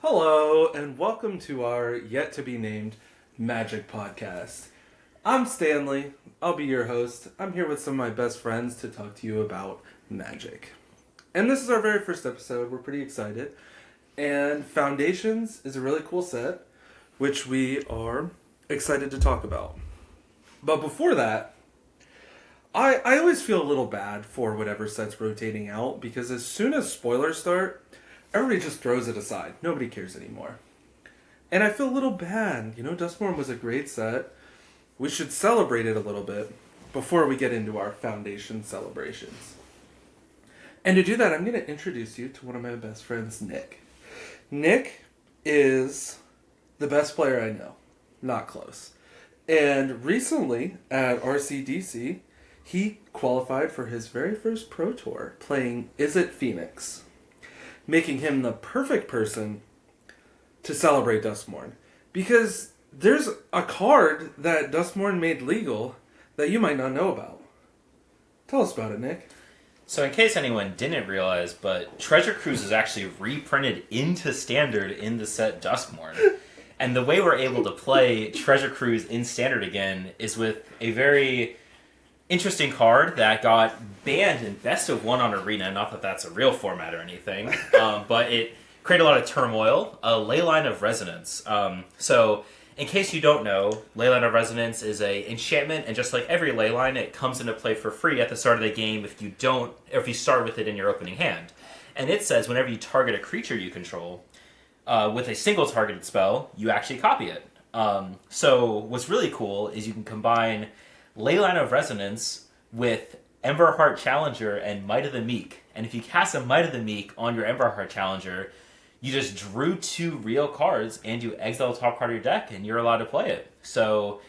Hello, and welcome to our yet-to-be-named Magic podcast. I'm Stanley. I'll be your host. I'm here with some of my best friends to talk to you about Magic. And this is our very first episode. We're pretty excited. And Foundations is a really cool set, which we are excited to talk about. But before that, I always feel a little bad for whatever set's rotating out, because as soon as spoilers start, everybody just throws it aside. Nobody cares anymore. And I feel a little bad. You know, Duskmourn was a great set. We should celebrate it a little bit before we get into our Foundation celebrations. And to do that, I'm going to introduce you to one of my best friends, Nick. Nick is the best player I know. Not close. And recently, at RCDC, he qualified for his very first Pro Tour, playing Izzet Phoenix, making him the perfect person to celebrate Duskmourn. Because there's a card that Duskmourn made legal that you might not know about. Tell us about it, Nick. So in case anyone didn't realize, but Treasure Cruise is actually reprinted into Standard in the set Duskmourn. And the way we're able to play Treasure Cruise in Standard again is with a very interesting card that got banned in Best of One on Arena. Not that that's a real format or anything, but it created a lot of turmoil. A Leyline of Resonance. So, in case you don't know, Leyline of Resonance is a enchantment, and just like every Leyline, it comes into play for free at the start of the game if you start with it in your opening hand. And it says whenever you target a creature you control with a single targeted spell, you actually copy it. So, what's really cool is you can combine Leyline of Resonance with Emberheart Challenger and Might of the Meek. And if you cast a Might of the Meek on your Emberheart Challenger, you just drew 2 real cards and you exile the top card of your deck and you're allowed to play it. So,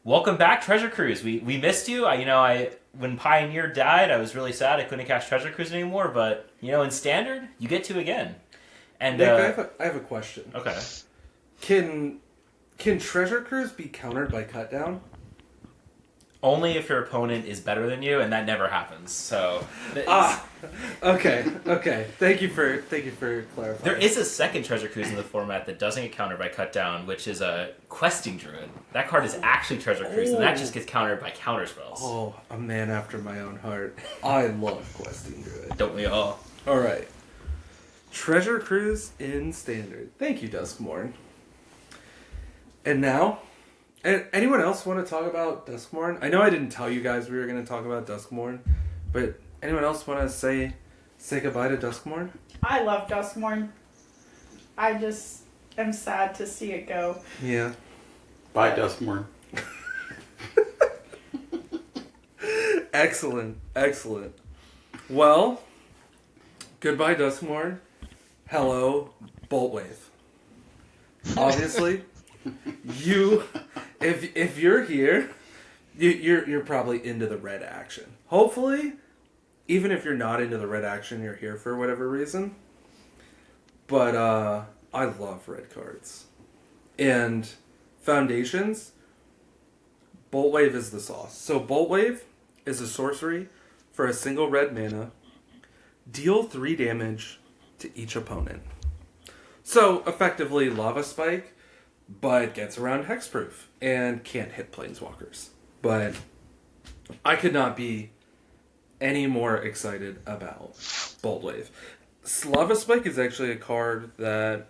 welcome back, Treasure Cruise. We missed you. When Pioneer died, I was really sad I couldn't cast Treasure Cruise anymore, but, in Standard, you get to again. And Nick, I have a question. Okay. Can Treasure Cruise be countered by Cut Down? Only if your opponent is better than you, and that never happens. So, Okay. Thank you for clarifying. There is a second Treasure Cruise in the format that doesn't get countered by Cut Down, which is a Questing Druid. That card is actually Treasure Cruise, and that just gets countered by counter spells. Oh, a man after my own heart. I love Questing Druid. Don't we all? All right. Treasure Cruise in Standard. Thank you, Duskmourn. And now, anyone else want to talk about Duskmourn? I know I didn't tell you guys we were going to talk about Duskmourn, but anyone else want to say goodbye to Duskmourn? I love Duskmourn. I just am sad to see it go. Yeah. Bye, Duskmourn. Excellent. Well, goodbye, Duskmourn. Hello, Boltwave. Obviously, if you're here, you're probably into the red action. Hopefully, even if you're not into the red action, you're here for whatever reason. But I love red cards. And Foundations, Boltwave is the sauce. So Boltwave is a sorcery for a single red mana. Deal 3 damage to each opponent. So, effectively, Lava Spike, but gets around Hexproof and can't hit Planeswalkers. But I could not be any more excited about Boltwave. Lava Spike is actually a card that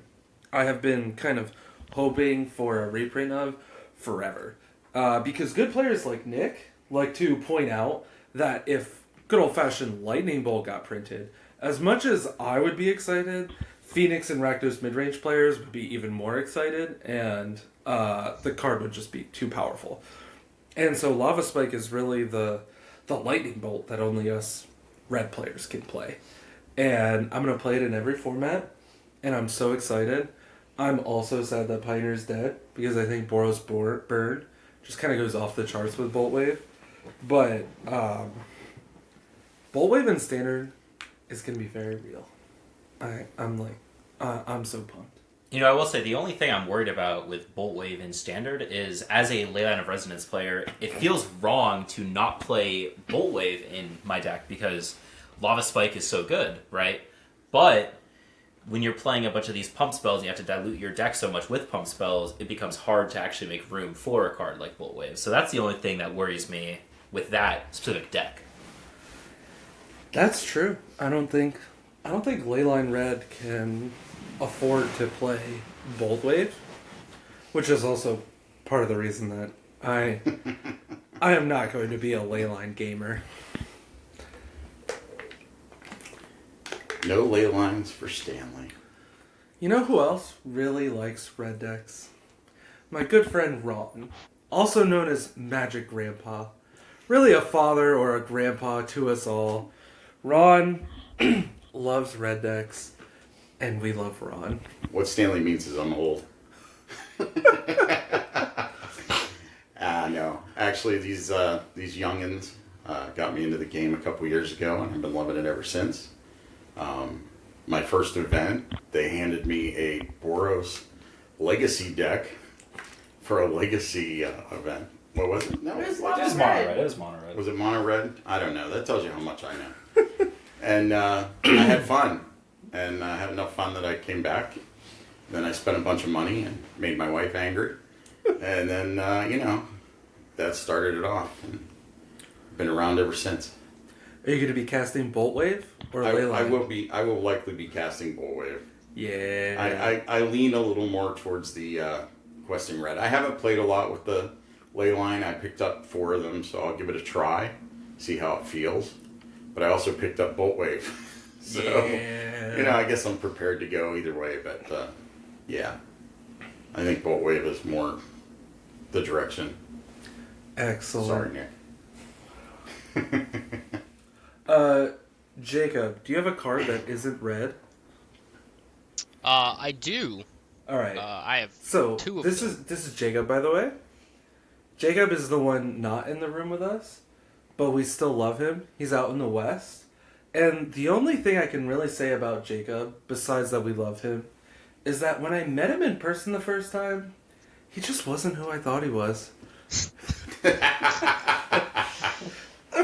I have been kind of hoping for a reprint of forever. Because good players like Nick like to point out that if good old-fashioned Lightning Bolt got printed, as much as I would be excited, Phoenix and Rakdos midrange players would be even more excited, and the card would just be too powerful. And so Lava Spike is really the Lightning Bolt that only us red players can play. And I'm going to play it in every format, and I'm so excited. I'm also sad that Pioneer's dead, because I think Boros Burn just kind of goes off the charts with Boltwave. But Boltwave in Standard is going to be very real. I'm so pumped. I will say the only thing I'm worried about with Boltwave in Standard is, as a Leyline of Resonance player, it feels wrong to not play Boltwave in my deck because Lava Spike is so good, right? But when you're playing a bunch of these pump spells, you have to dilute your deck so much with pump spells, it becomes hard to actually make room for a card like Bolt Wave. So that's the only thing that worries me with that specific deck. That's true. I don't think Leyline Red can afford to play Bolt Wave, which is also part of the reason that I am not going to be a Leyline gamer. No ley lines for Stanley. You know who else really likes red decks? My good friend Ron, also known as Magic Grandpa. Really a father or a grandpa to us all. Ron loves red decks, and we love Ron. What Stanley means is I'm old. No. Actually, these youngins got me into the game a couple years ago, and I've been loving it ever since. My first event, they handed me a Boros Legacy deck for a Legacy event. What was it? No, It was It was mono red. It was mono red. Was it mono red? I don't know. That tells you how much I know. And I had fun. And I had enough fun that I came back. Then I spent a bunch of money and made my wife angry. And then, that started it off. And been around ever since. Are you going to be casting Bolt Wave or I Leyline? will likely be casting Bolt Wave. Yeah. I lean a little more towards the questing red. I haven't played a lot with the Leyline. I picked up 4 of them, so I'll give it a try, see how it feels. But I also picked up Bolt Wave. So, I guess I'm prepared to go either way. But, yeah. I think Bolt Wave is more the direction. Excellent. Sorry, Nick. Jacob, do you have a card that isn't red? I do. All right. I have So 2 of this them. is Jacob, by the way. Jacob is the one not in the room with us, but we still love him. He's out in the West, and the only thing I can really say about Jacob, besides that we love him, is that when I met him in person the first time, he just wasn't who I thought he was.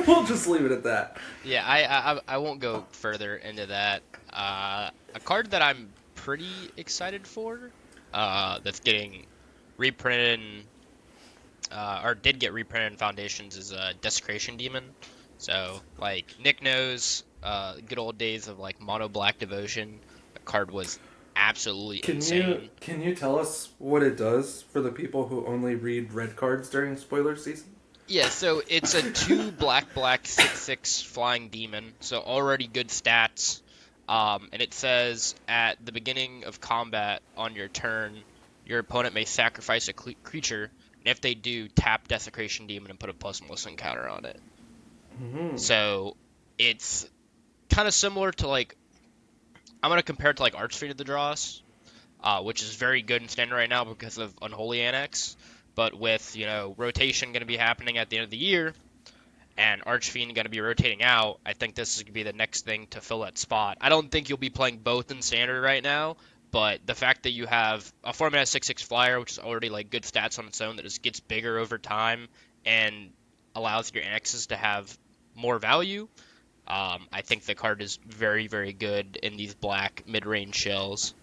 We'll just leave it at that. Yeah, I won't go further into that. A card that I'm pretty excited for, that's getting reprinted, or did get reprinted in Foundations, is Desecration Demon. So, like, Nick knows, good old days of, like, Mono Black Devotion. The card was absolutely insane. Can you tell us what it does for the people who only read red cards during spoiler season? Yeah, so it's a 2 black 6/6 flying demon, so already good stats. And it says at the beginning of combat on your turn, your opponent may sacrifice a creature, and if they do, tap Desecration Demon and put a +1 counter on it. Mm-hmm. So it's kind of similar to, like, I'm going to compare it to, like, Archfiend of the Dross, which is very good in Standard right now because of Unholy Annex. But with, rotation going to be happening at the end of the year, and Archfiend going to be rotating out, I think this is going to be the next thing to fill that spot. I don't think you'll be playing both in Standard right now, but the fact that you have a 4-mana 6/6 flyer, which is already, like, good stats on its own, that just gets bigger over time and allows your annexes to have more value, I think the card is very, very good in these black mid-range shells.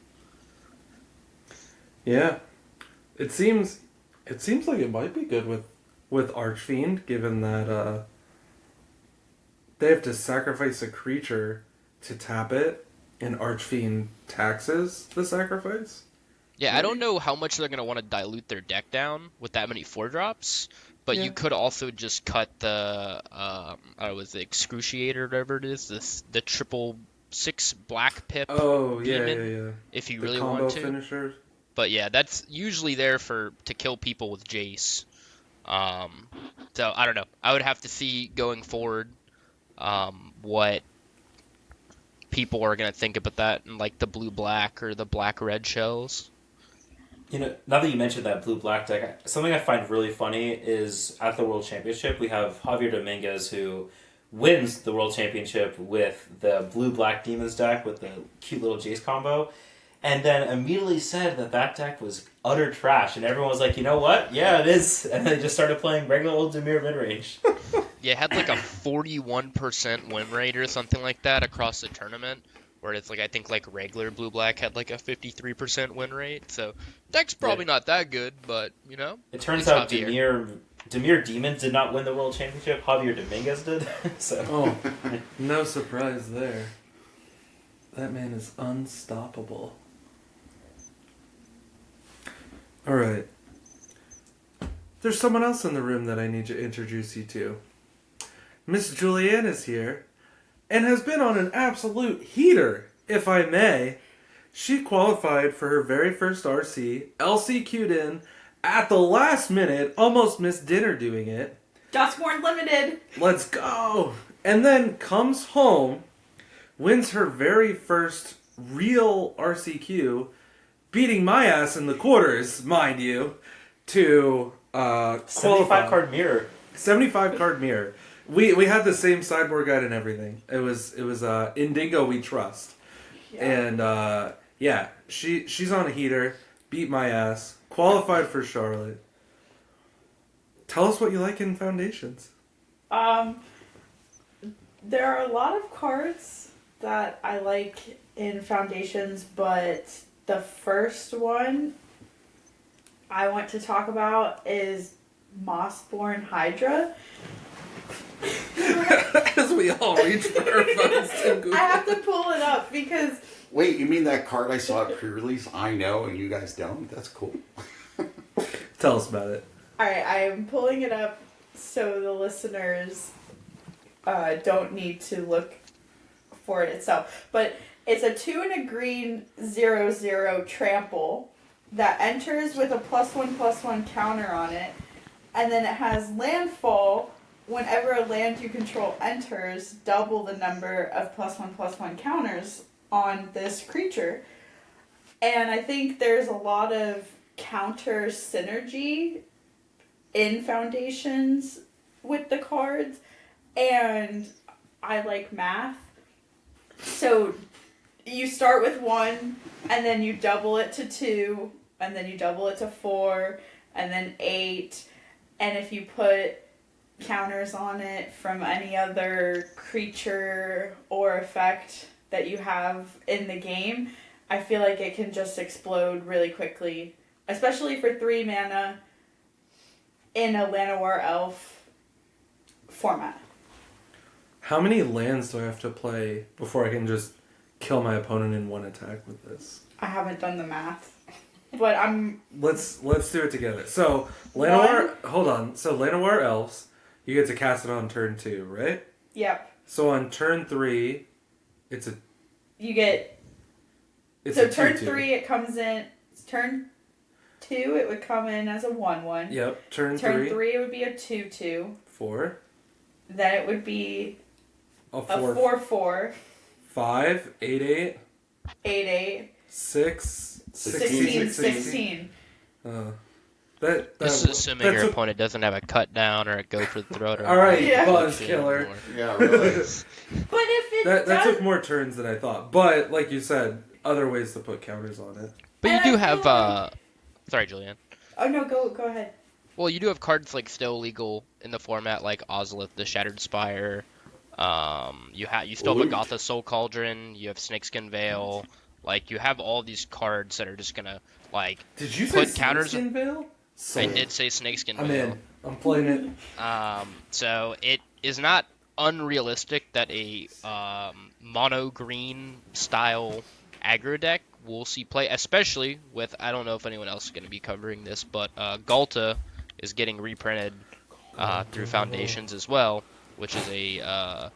Yeah. It seems like it might be good with Archfiend, given that they have to sacrifice a creature to tap it, and Archfiend taxes the sacrifice. Yeah, I don't know how much they're going to want to dilute their deck down with that many 4-drops, but Yeah. you could also just cut the, was it Excruciator or whatever it is, the 6/6 black pip Oh, yeah, demon, yeah. if you The really combo want to. finisher. But yeah, that's usually there to kill people with Jace. So I don't know. I would have to see going forward what people are going to think about that in, like, the blue-black or the black-red shells. Now that you mentioned that blue-black deck, something I find really funny is at the World Championship, we have Javier Dominguez who wins the World Championship with the blue-black Demons deck with the cute little Jace combo, and then immediately said that deck was utter trash, and everyone was like, you know what? Yeah, it is. And they just started playing regular old Dimir midrange. Yeah, it had like a 41% win rate or something like that across the tournament. Where it's like I think like regular blue black had like a 53% win rate. So deck's probably not that good, but you know. It turns it's out Javier. Demir Demons did not win the world championship. Javier Dominguez did. So Oh, no surprise there. That man is unstoppable. All right. There's someone else in the room that I need to introduce you to. Miss Julianne is here and has been on an absolute heater, if I may. She qualified for her very first RC, LCQ'd in at the last minute, almost missed dinner doing it. Duskborn Limited. Let's go! And then comes home, wins her very first real RCQ, beating my ass in the quarters, mind you, to 75 card mirror. 75 card mirror. We had the same sideboard guide and everything. It was Indigo We Trust. Yeah. And she's on a heater, beat my ass, qualified for Charlotte. Tell us what you like in Foundations. There are a lot of cards that I like in Foundations, but the first one I want to talk about is Mossborn Hydra. As we all reach for our phones to Google. I have to pull it up because Wait, you mean that card I saw at pre-release? I know, and you guys don't? That's cool. Tell us about it. alright, I am pulling it up so the listeners don't need to look for it itself. But it's a 2 and a green 0/0 trample that enters with a +1/+1 counter on it, and then it has landfall. Whenever a land you control enters, double the number of +1/+1 counters on this creature. And I think there's a lot of counter synergy in Foundations with the cards, and I like math. So you start with 1, and then you double it to 2, and then you double it to 4, and then 8, and if you put counters on it from any other creature or effect that you have in the game, I feel like it can just explode really quickly, especially for 3 mana in a Llanowar Elf format. How many lands do I have to play before I can just kill my opponent in one attack with this? I haven't done the math, but I'm... Let's do it together. So, Llanowar... Hold on. So, Llanowar Elves, you get to cast it on turn 2, right? Yep. So, on turn 3, it's a... You get... It's so a turn 2/2. 3 it comes in... Turn 2 it would come in as a 1/1. Yep. Turn Turn 3. 3 it would be a 2/2. 4. Then it would be A a 4. 4/4. 5. 8. 8/8. 6. 16. 16. 16. That This is assuming that's your a- opponent doesn't have a cut down or a go for the throat. Or All right, Yeah. Buzz Killer. Yeah, really. But if it That does... took more turns than I thought. But, like you said, other ways to put counters on it. But you And do I have, feel like- sorry, Julianne. Oh, no, go ahead. Well, you do have cards like still legal in the format, like Ozolith, the Shattered Spire. You still have a Loot. Gotha Soul Cauldron. You have Snakeskin Veil. Like you have all these cards that are just gonna like. Did you Put say counters- Snakeskin Veil? I did say Snakeskin I'm Veil. in. I'm playing it. So it is not unrealistic that a mono green style aggro deck will see play, especially with, I don't know if anyone else is going to be covering this, but Galta is getting reprinted through Foundations as well, which is a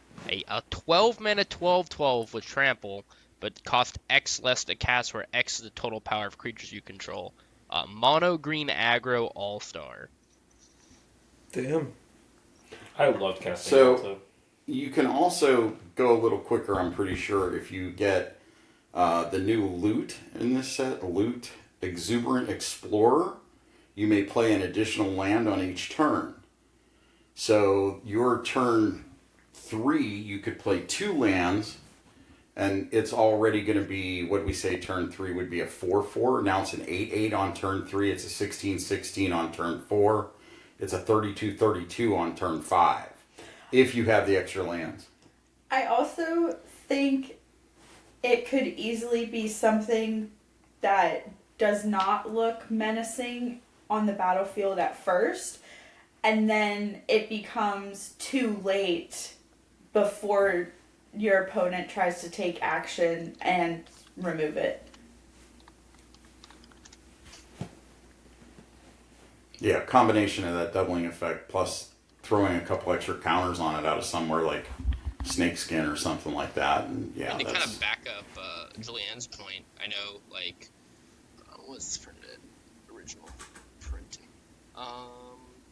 12 mana 12/12 with trample, but cost X less to cast, where X is the total power of creatures you control. Mono green aggro all star. Damn. I loved casting So- Alto. You can also go a little quicker, I'm pretty sure, if you get the new loot in this set, Loot Exuberant Explorer. You may play an additional land on each turn. So your turn 3, you could play 2 lands, and it's already going to be, what we say turn 3 would be a 4/4. Now it's an 8/8 on turn 3. It's a 16/16 on turn 4. It's a 32/32 on turn 5. If you have the extra lands. I also think it could easily be something that does not look menacing on the battlefield at first, and then it becomes too late before your opponent tries to take action and remove it. Yeah, combination of that doubling effect plus throwing a couple extra counters on it out of somewhere like snakeskin or something like that, and yeah, And to that's... kind of back up Julianne's point, I know, like, what was for the original printing?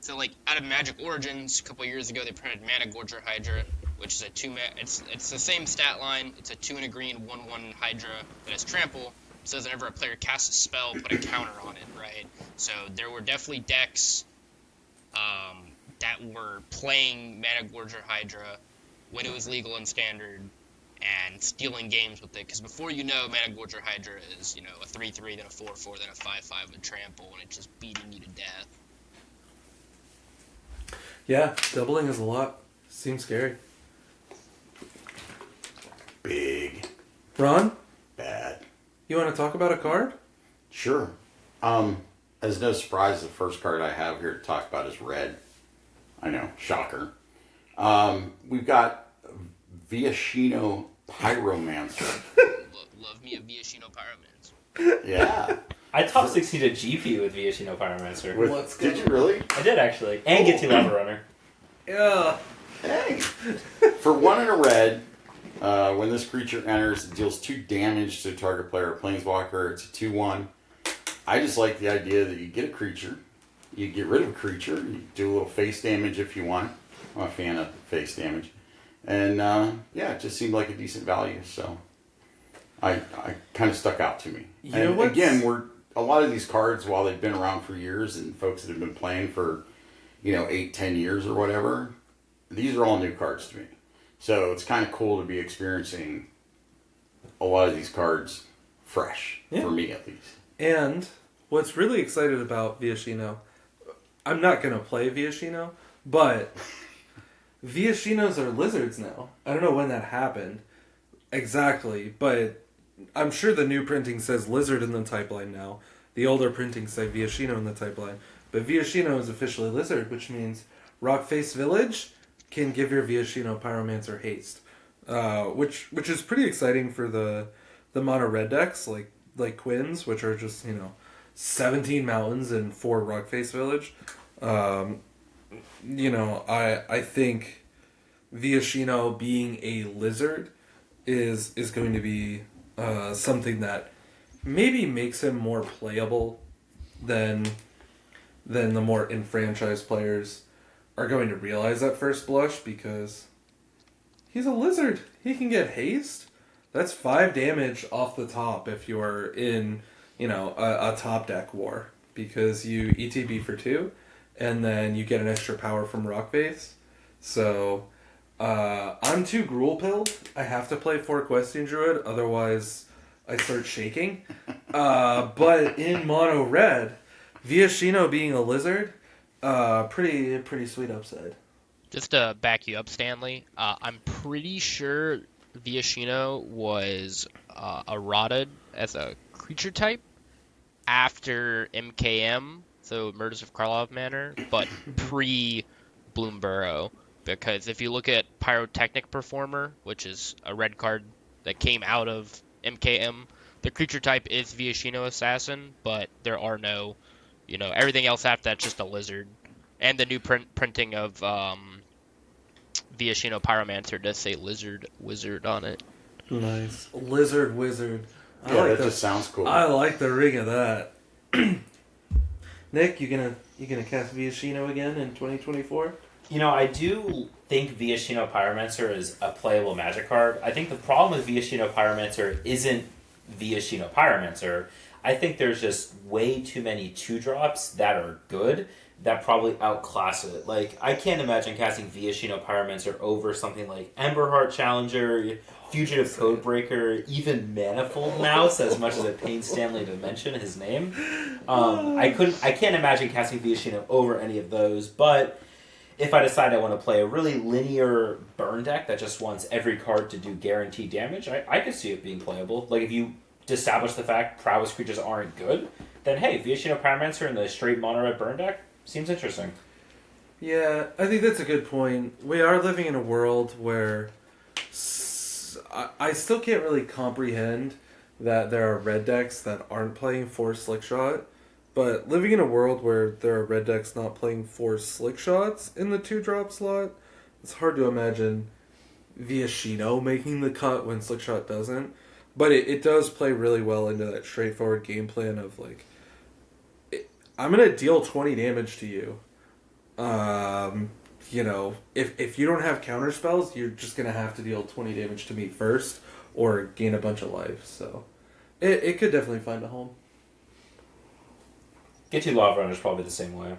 So, like, out of Magic Origins, a couple years ago, they printed Mana Gorger Hydra, which is a 2 it's the same stat line. It's a 2 and a green 1/1 Hydra that has trample. So whenever a player casts a spell, put a counter on it, right? So there were definitely decks that were playing Mana Gorger Hydra when it was legal in Standard and stealing games with it. Because before you know, Mana Gorger Hydra is, a 3/3, then a 4/4, then a 5/5 with trample, and it's just beating you to death. Yeah, doubling is a lot. Seems scary. Big. Ron, Bad. you want to talk about a card? Sure. As no surprise, the first card I have here to talk about is red. I know, shocker. We've got Viashino Pyromancer. Love me a Viashino Pyromancer. Yeah. I top 16 a GP with Viashino Pyromancer. Let's go. Did you really? I did actually. And get to Lava Runner. Yeah. Hey. For 1 and a red, when this creature enters, it deals 2 damage to target player or planeswalker. It's a 2/1. I just like the idea that you get a creature, you get rid of a creature, you do a little face damage if you want. I'm a fan of face damage. And it just seemed like a decent value, so I kind of stuck out to me. You know and what's... again, a lot of these cards, while they've been around for years and folks that have been playing for 8-10 years or whatever, these are all new cards to me. So it's kind of cool to be experiencing a lot of these cards fresh, for me at least. And what's really excited about Viashino, I'm not going to play Viashino, but Viashinos are lizards now. I don't know when that happened exactly, but I'm sure the new printing says lizard in the type line now. The older printings say Viashino in the type line. But Viashino is officially lizard, which means Rockface Village can give your Viashino Pyromancer haste. Which is pretty exciting for the mono red decks, like Quins, which are just, 17 mountains and 4 Rockface Village. I think Viashino being a lizard is going to be something that maybe makes him more playable than the more enfranchised players are going to realize at first blush, because he's a lizard. He can get haste. That's 5 damage off the top if you're in, a top deck war, because you ETB for 2, and then you get an extra power from Rockface. So, I'm too Gruul pilled. I have to play 4 Questing Druid, otherwise I start shaking. But in mono red, Viashino being a lizard, pretty sweet upside. Just to back you up, Stanley, I'm pretty sure Viashino was eroded as a creature type after MKM, so Murders of Karlov Manor, but pre-Bloomburrow. Because if you look at Pyrotechnic Performer, which is a red card that came out of MKM, the creature type is Viashino Assassin, but there are no, everything else after that's just a lizard. And the new printing of Viashino Pyromancer does say Lizard Wizard on it. Nice. Lizard Wizard. That just sounds cool. I like the ring of that. Nick, you gonna cast Viashino again in 2024? I do think Viashino Pyromancer is a playable Magic card. I think the problem with Viashino Pyromancer isn't Viashino Pyromancer. I think there's just way too many 2-drops that are good that probably outclass it. Like, I can't imagine casting Viashino Pyromancer over something like Emberheart Challenger, Fugitive Codebreaker, even Manifold Mouse, as much as it pains Stanley to mention his name. I can't imagine casting Viashino over any of those, but if I decide I want to play a really linear burn deck that just wants every card to do guaranteed damage, I could see it being playable. Like, if you establish the fact prowess creatures aren't good, then hey, Viashino Pyromancer in the straight mono red burn deck seems interesting. Yeah, I think that's a good point. We are living in a world where I still can't really comprehend that there are red decks that aren't playing 4 slick shot, but living in a world where there are red decks not playing 4 slick shots in the 2-drop slot, it's hard to imagine Viashino making the cut when slick shot doesn't. But it does play really well into that straightforward game plan of, like, I'm going to deal 20 damage to you. You know, if you don't have counter spells, you're just going to have to deal 20 damage to me first or gain a bunch of life. So it could definitely find a home. Get 2 Lava Runner is probably the same way.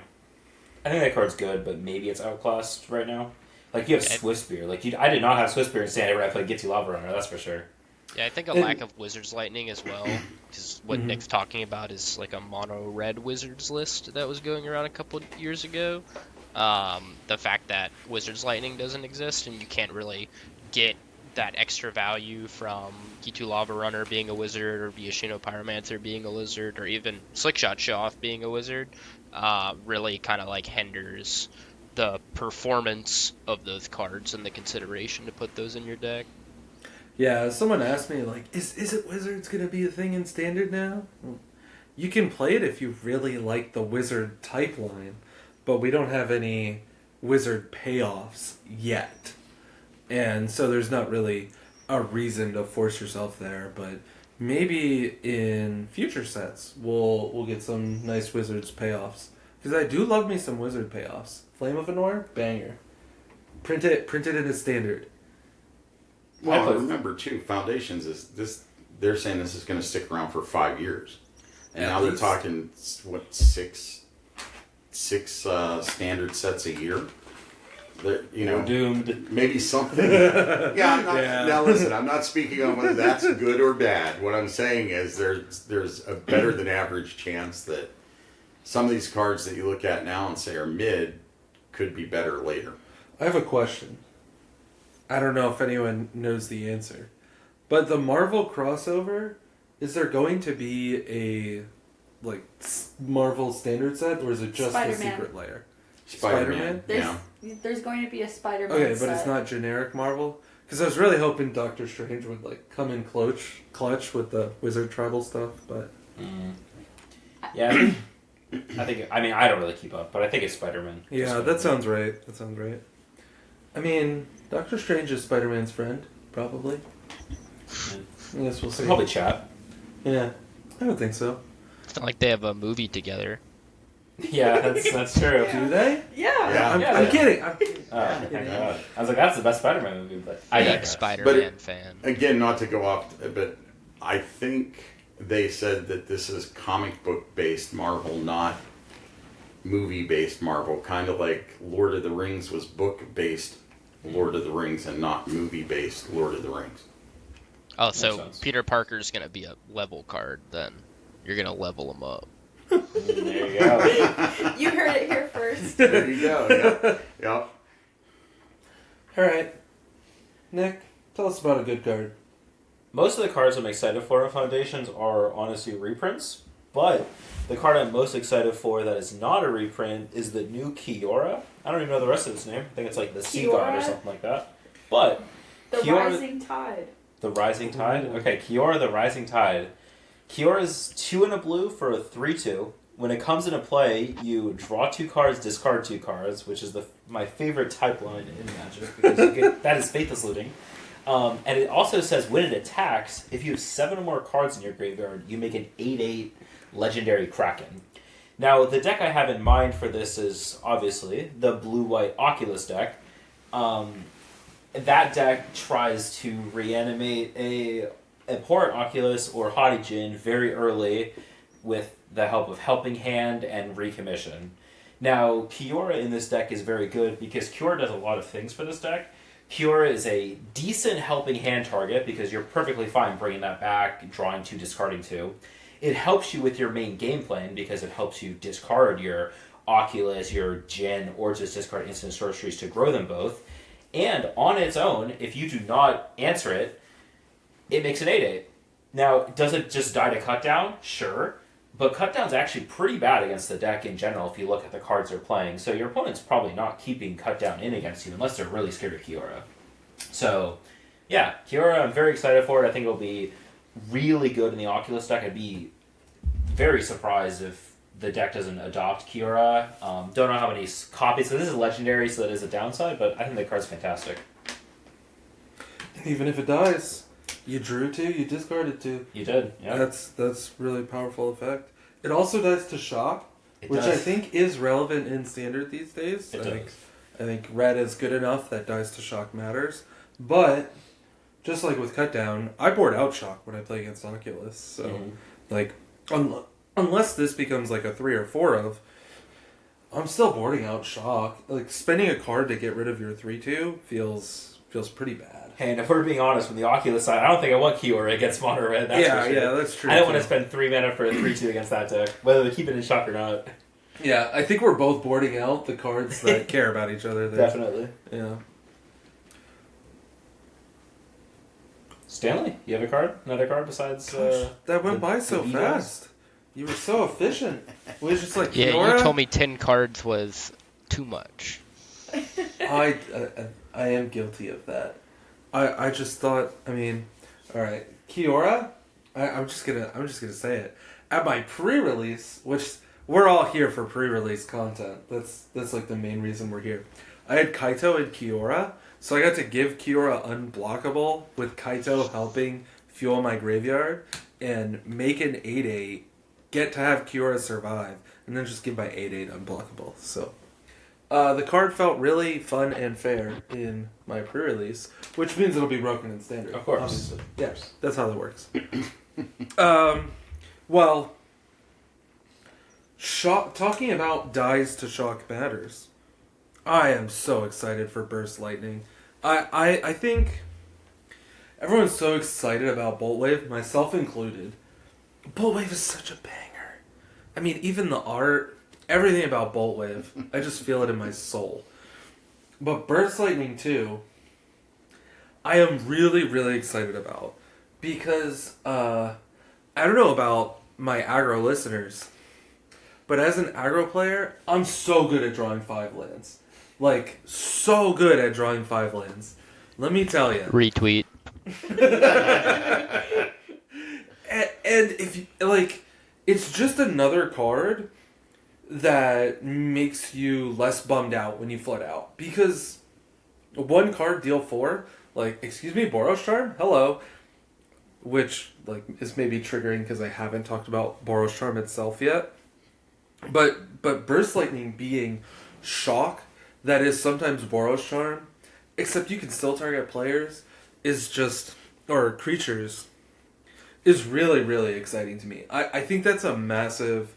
I think that card's good, but maybe it's outclassed right now. Like, you have Swiftspear. Like, I did not have Swiftspear in Standard when I played Get 2 Lava Runner, that's for sure. Yeah, I think a lack of Wizard's Lightning as well, because what Nick's talking about is like a mono red Wizards list that was going around a couple years ago. The fact that Wizard's Lightning doesn't exist and you can't really get that extra value from Gitu Lava Runner being a wizard, or Viashino Pyromancer being a wizard, or even Slickshot Show-Off being a wizard, really kind of like hinders the performance of those cards and the consideration to put those in your deck. Yeah, someone asked me, like, is it Wizards going to be a thing in Standard now? Well, you can play it if you really like the Wizard type line, but we don't have any Wizard payoffs yet. And so there's not really a reason to force yourself there, but maybe in future sets we'll get some nice Wizards payoffs. Because I do love me some Wizard payoffs. Flame of Anor, banger. Print it in a Standard. Well, remember too, Foundations is this. They're saying this is going to stick around for 5 years, and now they're talking what six standard sets a year. They're, you know, doomed. Maybe something. Yeah, I'm not, Now listen, I'm not speaking on whether that's good or bad. What I'm saying is there's a better than average chance that some of these cards that you look at now and say are mid could be better later. I have a question. I don't know if anyone knows the answer. But the Marvel crossover, is there going to be a like Marvel standard set, or is it just Spider-Man. the secret layer? Spider-Man? There's going to be a Spider-Man Okay, but set. it's not generic Marvel? Because I was really hoping Doctor Strange would like come in clutch with the Wizard Tribal stuff, but... Yeah, I mean, I don't really keep up, but I think it's Spider-Man. Yeah, that sounds right. I mean, Doctor Strange is Spider-Man's friend, probably. I guess we'll see. Probably chat. Yeah, I would think so. It's not like they have a movie together. Yeah, that's true. Do they? Yeah. I'm kidding. Oh, thank God. I was like, that's the best Spider-Man movie, but I Big digress. Spider-Man fan. Again, not to go off, but I think they said that this is comic book based Marvel, not movie based Marvel. Kind of like Lord of the Rings was book based Lord of the Rings and not movie based Lord of the Rings. Oh, so sense. Peter Parker's gonna be a level card then. You're gonna level him up. There you go. You heard it here first. There you go. Yep. All right. Nick, tell us about a good card. Most of the cards I'm excited for in Foundations are honestly reprints, but the card I'm most excited for that is not a reprint is the new Kiora. I don't even know the rest of its name. I think it's like the Sea God or something like that. But The Kiora, Rising Tide. The Rising Tide? Okay, Kiora the Rising Tide. Kiora is 2 and a blue for a 3/2. When it comes into play, you draw 2 cards, discard 2 cards, which is my favorite type line in Magic, because that is Faithless Looting. And it also says when it attacks, if you have 7 or more cards in your graveyard, you make an 8/8 Legendary Kraken. Now, the deck I have in mind for this is, obviously, the blue-white Oculus deck. That deck tries to reanimate a Abhorrent Oculus or Haughty Djinn very early with the help of Helping Hand and Recommission. Now, Kiora in this deck is very good because Kiora does a lot of things for this deck. Kiora is a decent Helping Hand target because you're perfectly fine bringing that back, drawing 2, discarding 2. It helps you with your main game plan because it helps you discard your Oculus, your Jin, or just discard instant sorceries to grow them both. And on its own, if you do not answer it, it makes an 8/8. Now, does it just die to cut down? Sure. But cut down's actually pretty bad against the deck in general if you look at the cards they're playing. So your opponent's probably not keeping cut down in against you unless they're really scared of Kiora. So, yeah, Kiora, I'm very excited for it. I think it'll be really good in the Oculus deck. I'd be very surprised if the deck doesn't adopt Kiora. Don't know how many copies, because this is legendary, so that is a downside, but I think the card's fantastic. And even if it dies, you drew 2, you discarded 2. You did, yeah. That's really powerful effect. It also dies to shock, which does. I think is relevant in standard these days. It does. I think red is good enough that dies to shock matters. But just like with cut down, I board out shock when I play against Oculus. So like unless this becomes like a 3 or 4 of, I'm still boarding out shock. Like spending a card to get rid of your 3/2 feels pretty bad. Hey, and if we're being honest, from the Oculus side, I don't think I want Kiora against mono red. That's for sure. Yeah, that's true. I don't want to spend 3 mana for a 3/2 against that deck, whether they keep it in shock or not. Yeah, I think we're both boarding out the cards that care about each other. There. Definitely. Yeah. Stanley, you have a card? Another card besides... That went by so the fast. You were so efficient. It was just like, Yeah, Kiora? you told me 10 cards was too much. I am guilty of that. I just thought, I mean, all right, Kiora. I'm just gonna say it. At my pre-release, which we're all here for pre-release content. That's like the main reason we're here. I had Kaito and Kiora, so I got to give Kiora unblockable with Kaito helping fuel my graveyard and make an 8/8. Get to have Kiora survive, and then just give my 8/8 unblockable. So. The card felt really fun and fair in my pre-release, which means it'll be broken in standard. Of course. Obviously. Yes, that's how that works. Well, talking about dies to shock matters. I am so excited for Burst Lightning. I think everyone's so excited about Bolt Wave, myself included. Bolt Wave is such a banger. I mean, even the art... Everything about Bolt Wave, I just feel it in my soul. But Burst Lightning 2, I am really, really excited about. Because, I don't know about my aggro listeners, but as an aggro player, I'm so good at drawing 5 lands. Like, so good at drawing 5 lands. Let me tell you. Retweet. And if you, like, it's just another card that makes you less bummed out when you flood out. Because 1 card, deal 4, like, excuse me, Boros Charm? Hello. Which, like, is maybe triggering because I haven't talked about Boros Charm itself yet. But Burst Lightning being shock, that is sometimes Boros Charm, except you can still target players, is just, or creatures, is really, really exciting to me. I think that's a massive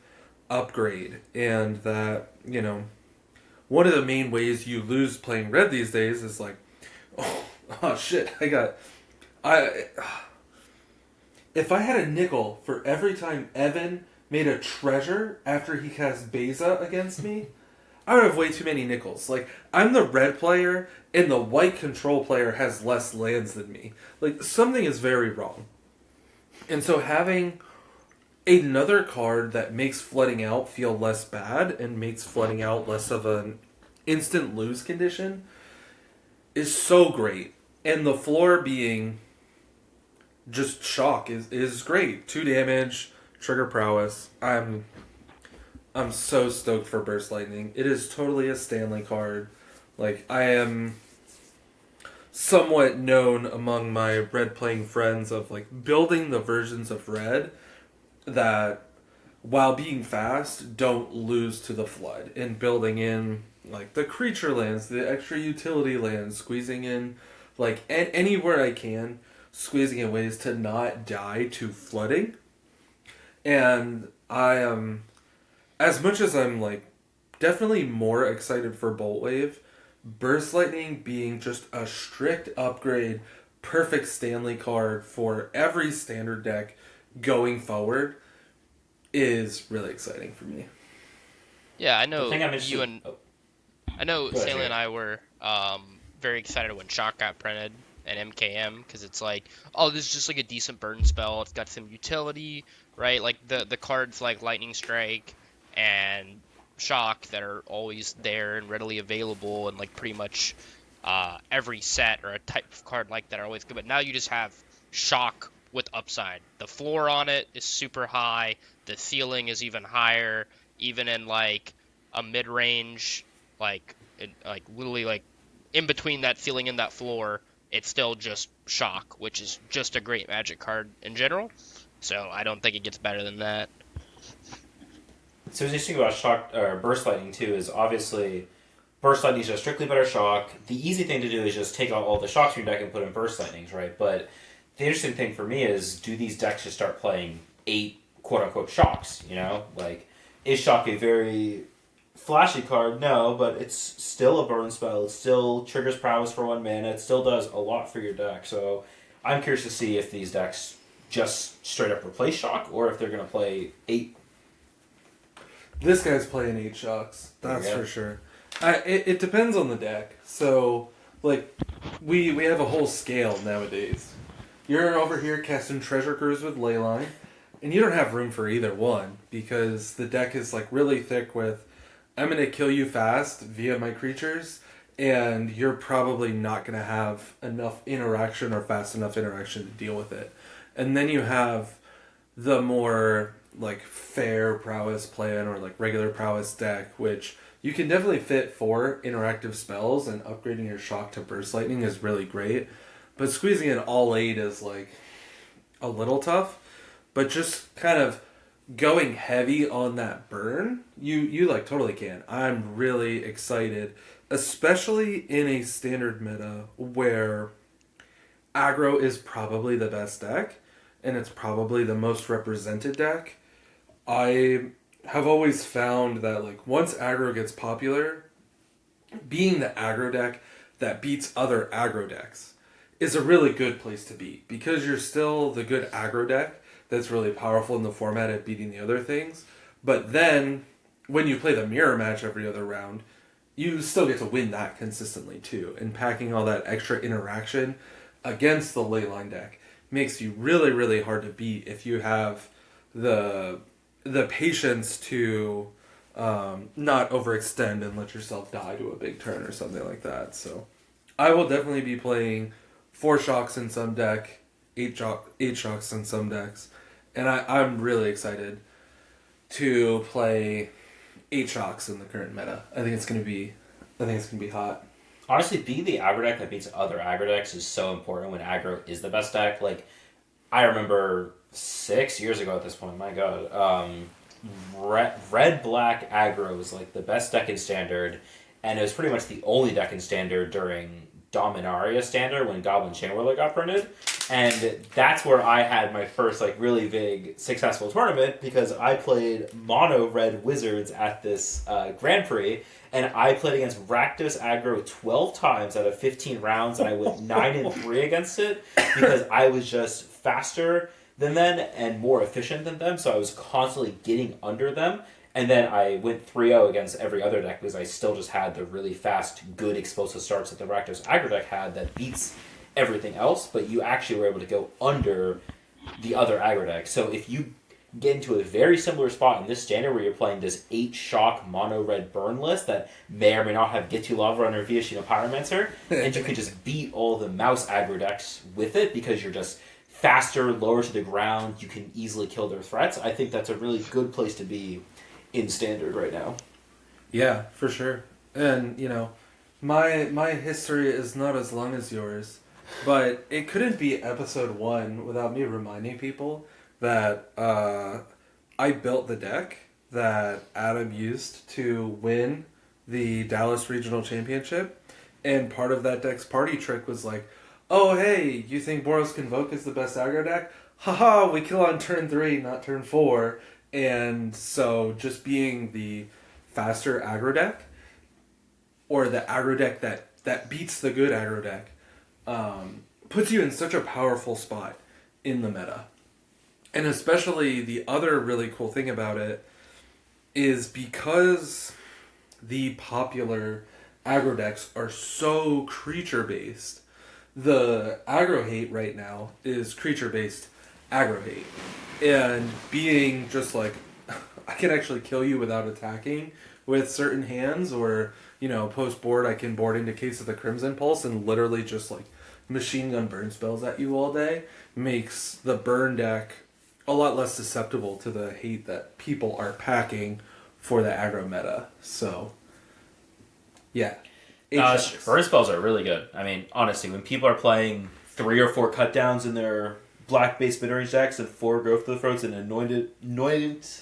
upgrade, and that, you know, one of the main ways you lose playing red these days is like, oh shit, if I had a nickel for every time Evan made a treasure after he cast Beza against me, I would have way too many nickels. Like, I'm the red player, and the white control player has less lands than me. Like, something is very wrong. And so having another card that makes flooding out feel less bad and makes flooding out less of an instant lose condition is so great. And the floor being just shock is great. 2 damage, trigger prowess. I'm so stoked for Burst Lightning. It is totally a Stanley card. Like, I am somewhat known among my red playing friends of like building the versions of red that, while being fast, don't lose to the flood, and building in like the creature lands, the extra utility lands, squeezing in like anywhere I can, squeezing in ways to not die to flooding. And I am, as much as I'm like definitely more excited for Bolt Wave, Burst Lightning being just a strict upgrade, perfect Stanley card for every standard deck going forward is really exciting for me. Yeah, I The know thing I'm you interested. and Oh, I know go ahead, Stanley and Jared. I were very excited when Shock got printed and MKM because it's like, oh, this is just like a decent burn spell. It's got some utility, right? Like the cards like Lightning Strike and Shock that are always there and readily available, and like pretty much every set or a type of card like that are always good. But now you just have Shock with upside. The floor on it is super high. The ceiling is even higher, even in like a mid range, like literally like in between that ceiling and that floor, it's still just Shock, which is just a great Magic card in general. So I don't think it gets better than that. So what's interesting about shock or burst lightning too is obviously burst lightning is just strictly better shock. The easy thing to do is just take out all the shocks from your deck and put in burst lightnings, right? But the interesting thing for me is, do these decks just start playing 8 quote unquote shocks? You know, like, is shock a very flashy card? No, but it's still a burn spell. It still triggers prowess for 1 mana. It still does a lot for your deck. So I'm curious to see if these decks just straight up replace shock, or if they're going to play 8. This guy's playing 8 shocks. That's Yeah. for sure. It depends on the deck. So, like, we have a whole scale nowadays. You're over here casting Treasure Cruise with Leyline, and you don't have room for either one because the deck is like really thick with, I'm gonna kill you fast via my creatures, and you're probably not gonna have enough interaction or fast enough interaction to deal with it. And then you have the more like fair prowess plan or like regular prowess deck, which you can definitely fit for interactive spells, and upgrading your shock to burst lightning is really great. But squeezing in all 8 is like a little tough. But just kind of going heavy on that burn, you like totally can. I'm really excited, especially in a standard meta where aggro is probably the best deck and it's probably the most represented deck. I have always found that like once aggro gets popular, being the aggro deck that beats other aggro decks is a really good place to be because you're still the good aggro deck that's really powerful in the format at beating the other things. But then when you play the mirror match every other round, you still get to win that consistently too. And packing all that extra interaction against the leyline deck makes you really, really hard to beat if you have the patience to not overextend and let yourself die to a big turn or something like that. So I will definitely be playing 4 shocks in some deck, 8 shocks in some decks, and I'm really excited to play 8 shocks in the current meta. I think it's gonna be hot. Honestly, being the aggro deck that beats other aggro decks is so important when aggro is the best deck. Like, I remember 6 years ago at this point, my god, red black aggro was like the best deck in standard, and it was pretty much the only deck in standard during Dominaria standard when Goblin Chamberlain got printed, and that's where I had my first like really big successful tournament because I played mono red wizards at this Grand Prix, and I played against Rakdos aggro 12 times out of 15 rounds, and I went 9-3 against it because I was just faster than them and more efficient than them, so I was constantly getting under them. And then I went 3-0 against every other deck because I still just had the really fast, good explosive starts that the Rakdos aggro deck had that beats everything else, but you actually were able to go under the other aggro deck. So if you get into a very similar spot in this standard where you're playing this 8 shock mono red burn list that may or may not have Get to Lava Runner Viashino Pyromancer, and you can just beat all the mouse aggro decks with it because you're just faster, lower to the ground, you can easily kill their threats. I think that's a really good place to be in standard right now. Yeah, for sure. And my history is not as long as yours, but it couldn't be episode 1 without me reminding people that I built the deck that Adam used to win the Dallas Regional Championship, and part of that deck's party trick was like, oh hey, you think Boros Convoke is the best aggro deck? Haha, we kill on turn 3, not turn 4. And so just being the faster aggro deck, or the aggro deck that beats the good aggro deck, puts you in such a powerful spot in the meta. And especially the other really cool thing about it is because the popular aggro decks are so creature based. The aggro hate right now is creature based aggro hate, and being just like I can actually kill you without attacking with certain hands, or post board I can board into Case of the Crimson Pulse and literally just like machine gun burn spells at you all day, makes the burn deck a lot less susceptible to the hate that people are packing for the aggro meta. So, yeah. Burn spells are really good. I mean, honestly, when people are playing 3 or 4 cut downs in their black-based mid-range decks and 4 growth to the throats and anointed,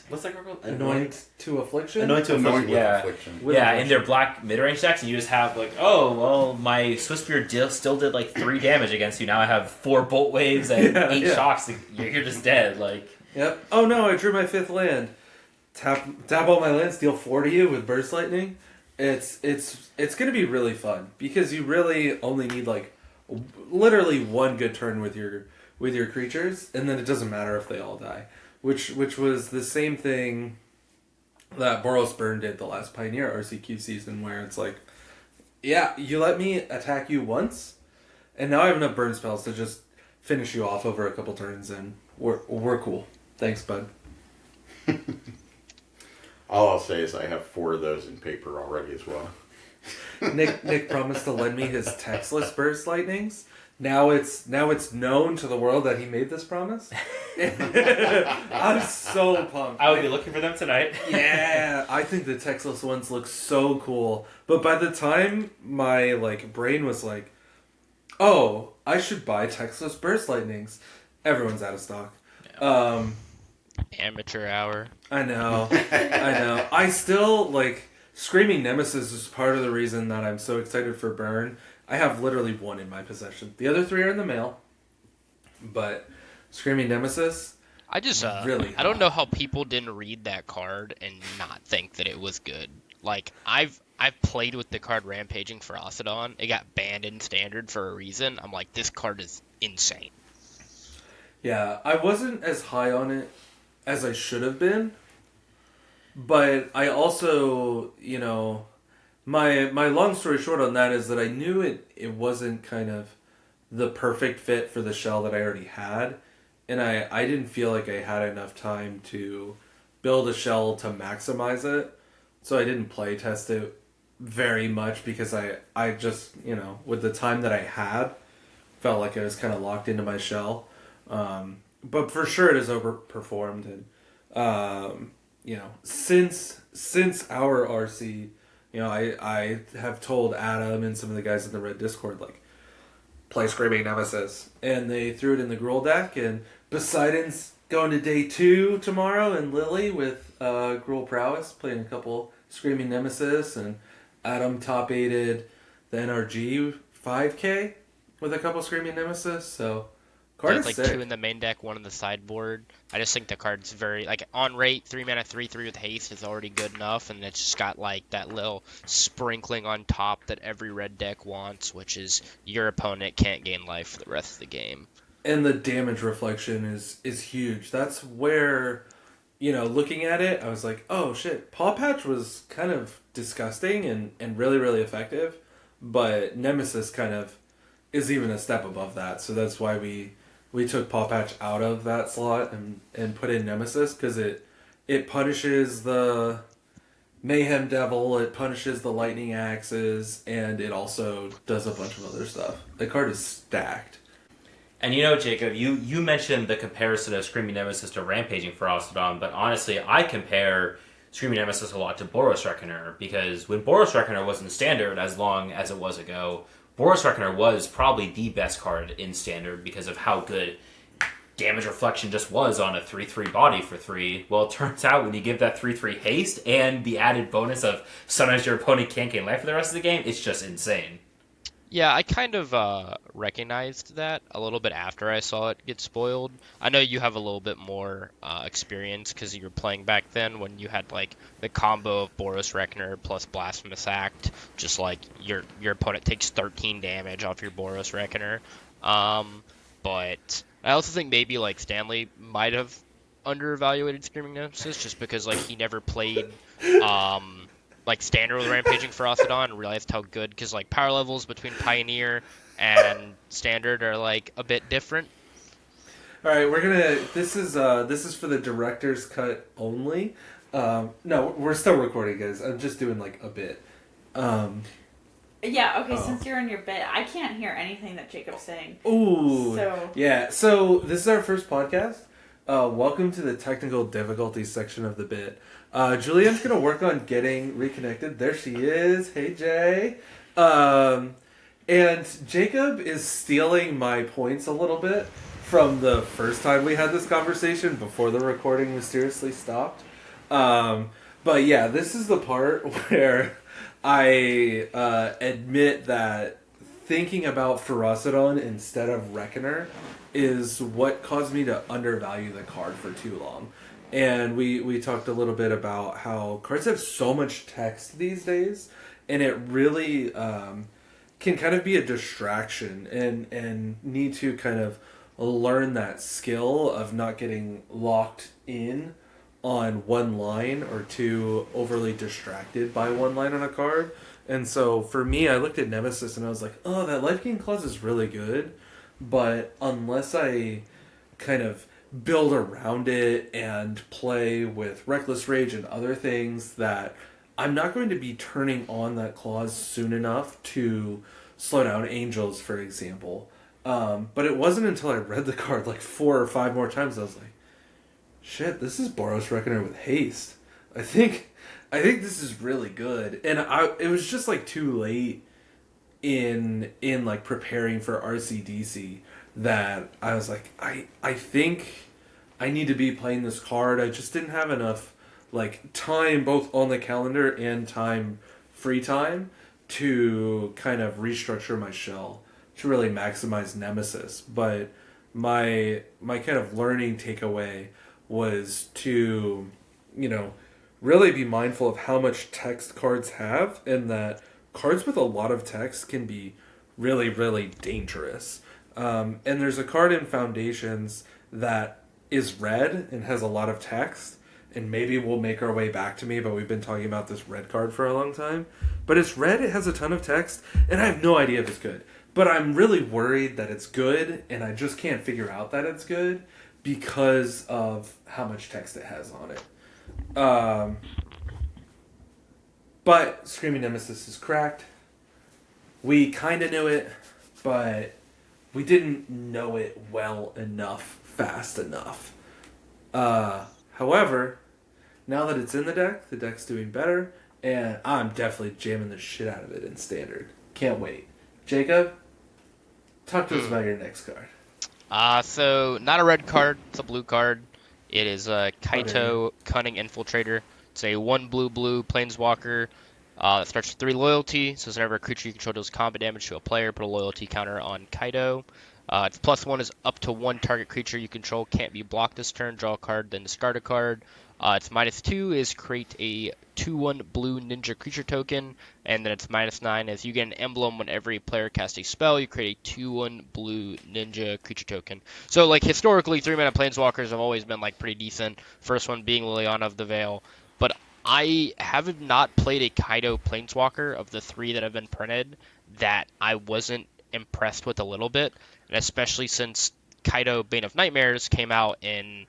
what's that called? Anoint to Affliction? Anoint to Anoint Affliction, with yeah. Affliction. Yeah, in their black mid-range decks, and you just have like, oh, well, my Swissbeard still did like 3 damage against you. Now I have 4 bolt waves and 8 shocks. You're just dead. Like, yep. Oh no, I drew my 5th land. Tap all my lands, deal 4 to you with Burst Lightning. It's gonna be really fun because you really only need like literally one good turn with your creatures, and then it doesn't matter if they all die. Which was the same thing that Boros Burn did the last Pioneer RCQ season, where it's like, yeah, you let me attack you once, and now I have enough burn spells to just finish you off over a couple turns, and we're cool. Thanks, bud. All I'll say is I have 4 of those in paper already as well. Nick promised to lend me his textless Burst Lightnings. Now it's known to the world that he made this promise. I'm so pumped. I would be looking for them tonight. Yeah, I think the textless ones look so cool. But by the time my brain was like, oh, I should buy textless Burst Lightnings, everyone's out of stock. Yeah. Amateur hour. I know. I still Screaming Nemesis is part of the reason that I'm so excited for Burn. I have literally 1 in my possession. The other 3 are in the mail. But Screaming Nemesis, I just really I don't hot. know how people didn't read that card and not think that it was good. Like I've played with the card Rampaging Ferocidon. It got banned in Standard for a reason. I'm like, this card is insane. Yeah, I wasn't as high on it as I should have been. But I also, my long story short on that is that I knew it wasn't kind of the perfect fit for the shell that I already had. And I didn't feel like I had enough time to build a shell to maximize it. So I didn't play test it very much because I just, with the time that I had, felt like I was kind of locked into my shell. But for sure it has overperformed. And, since our RC, I have told Adam and some of the guys in the Red Discord, play Screaming Nemesis. And they threw it in the Gruul deck, and Poseidon's going to day 2 tomorrow, and Lily with Gruul Prowess, playing a couple Screaming Nemesis, and Adam top 8'd the NRG 5K with a couple Screaming Nemesis, so card is It's sick. 2 in the main deck, 1 in the sideboard. I just think the card's very on rate. 3 mana, 3/3 with haste is already good enough, and it's just got that little sprinkling on top that every red deck wants, which is your opponent can't gain life for the rest of the game. And the damage reflection is huge. That's where, looking at it, I was like, oh shit, Paw Patch was kind of disgusting and really, really effective, but Nemesis kind of is even a step above that. So that's why we took Paw Patch out of that slot and put in Nemesis, because it punishes the Mayhem Devil, it punishes the Lightning Axes, and it also does a bunch of other stuff. The card is stacked. And Jacob, you mentioned the comparison of Screaming Nemesis to Rampaging Ferocidon, but honestly, I compare Screaming Nemesis a lot to Boros Reckoner, because when Boros Reckoner was in Standard, as long as it was ago, Boros Reckoner was probably the best card in Standard because of how good damage reflection just was on a 3/3 body for 3. Well, it turns out when you give that 3/3 haste and the added bonus of sometimes your opponent can't gain life for the rest of the game, it's just insane. Yeah, I kind of recognized that a little bit after I saw it get spoiled. I know you have a little bit more experience because you were playing back then when you had the combo of Boros Reckoner plus Blasphemous Act, just your opponent takes 13 damage off your Boros Reckoner. But I also think maybe Stanley might have underevaluated Screaming Nemesis just because like he never played like standard with Rampaging Ferocidon and realized how good, because like power levels between Pioneer and standard are like a bit different. All right, we're gonna. This is for the director's cut only. No, we're still recording, guys. I'm just doing like a bit. Yeah, okay, since you're in your bit, I can't hear anything that Jacob's saying. Ooh. So... Yeah, so this is our first podcast. Welcome to the technical difficulties section of the bit. Julianne's going to work on getting reconnected. There she is. Hey, Jay. And Jacob is stealing my points a little bit from the first time we had this conversation before the recording mysteriously stopped. But yeah, this is the part where I admit that thinking about Ferocidon instead of Reckoner is what caused me to undervalue the card for too long. And we talked a little bit about how cards have so much text these days, and it really can kind of be a distraction and need to kind of learn that skill of not getting locked in on one line or too overly distracted by one line on a card. And so for me, I looked at Nemesis and I was like, oh, that life gain clause is really good, but unless I kind of build around it and play with Reckless Rage and other things, that I'm not going to be turning on that clause soon enough to slow down Angels, for example. But it wasn't until I read the card like 4 or 5 more times I was like, shit, this is Boros Reckoner with haste. I think this is really good. And it was just like too late in like preparing for RCDC that I was like, I think I need to be playing this card. I just didn't have enough like time both on the calendar and free time to kind of restructure my shell to really maximize Nemesis. But my kind of learning takeaway was to, really be mindful of how much text cards have, and that cards with a lot of text can be really, really dangerous. And there's a card in Foundations that is red and has a lot of text, and maybe we'll make our way back to me, but we've been talking about this red card for a long time. But it's red, it has a ton of text, and I have no idea if it's good. But I'm really worried that it's good, and I just can't figure out that it's good because of how much text it has on it. But Screaming Nemesis is cracked. We kind of knew it, but we didn't know it well enough, fast enough. However, now that it's in the deck's doing better, and I'm definitely jamming the shit out of it in Standard. Can't wait. Jacob, talk to us about your next card. So not a red card, it's a blue card. It is a Kaito Cunning Infiltrator. It's a 1 blue planeswalker. It starts with 3 loyalty, so whenever a creature you control deals combat damage to a player, put a loyalty counter on Kaito. Its +1 is up to 1 target creature you control can't be blocked this turn. Draw a card, then discard a card. Its -2 is create a 2/1 blue ninja creature token, and then its -9 is you get an emblem when every player casts a spell. You create a 2/1 blue ninja creature token. So like historically, 3-mana planeswalkers have always been like pretty decent. First one being Liliana of the Veil, but I have not played a Kaido planeswalker of the 3 that have been printed that I wasn't impressed with a little bit, and especially since Kaido Bane of Nightmares came out in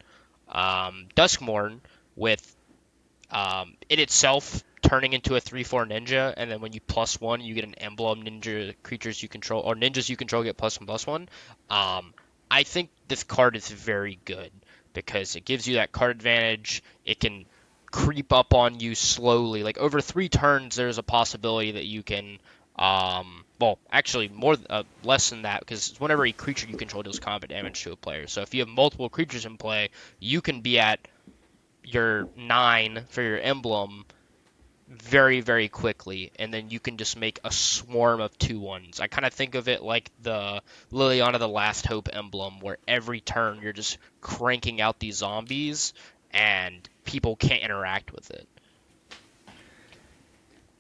Duskmourn with it itself turning into a 3/4 ninja, and then when you +1, you get an emblem ninja creatures you control, or ninjas you control get +1/+1. I think this card is very good because it gives you that card advantage. It can creep up on you slowly. Like over 3 turns, there's a possibility that you can, well, actually less than that, because whenever a creature you control deals combat damage to a player. So if you have multiple creatures in play, you can be at your 9 for your emblem very, very quickly, and then you can just make a swarm of 2/1s. I kind of think of it like the Liliana the Last Hope emblem, where every turn you're just cranking out these zombies, and people can't interact with it.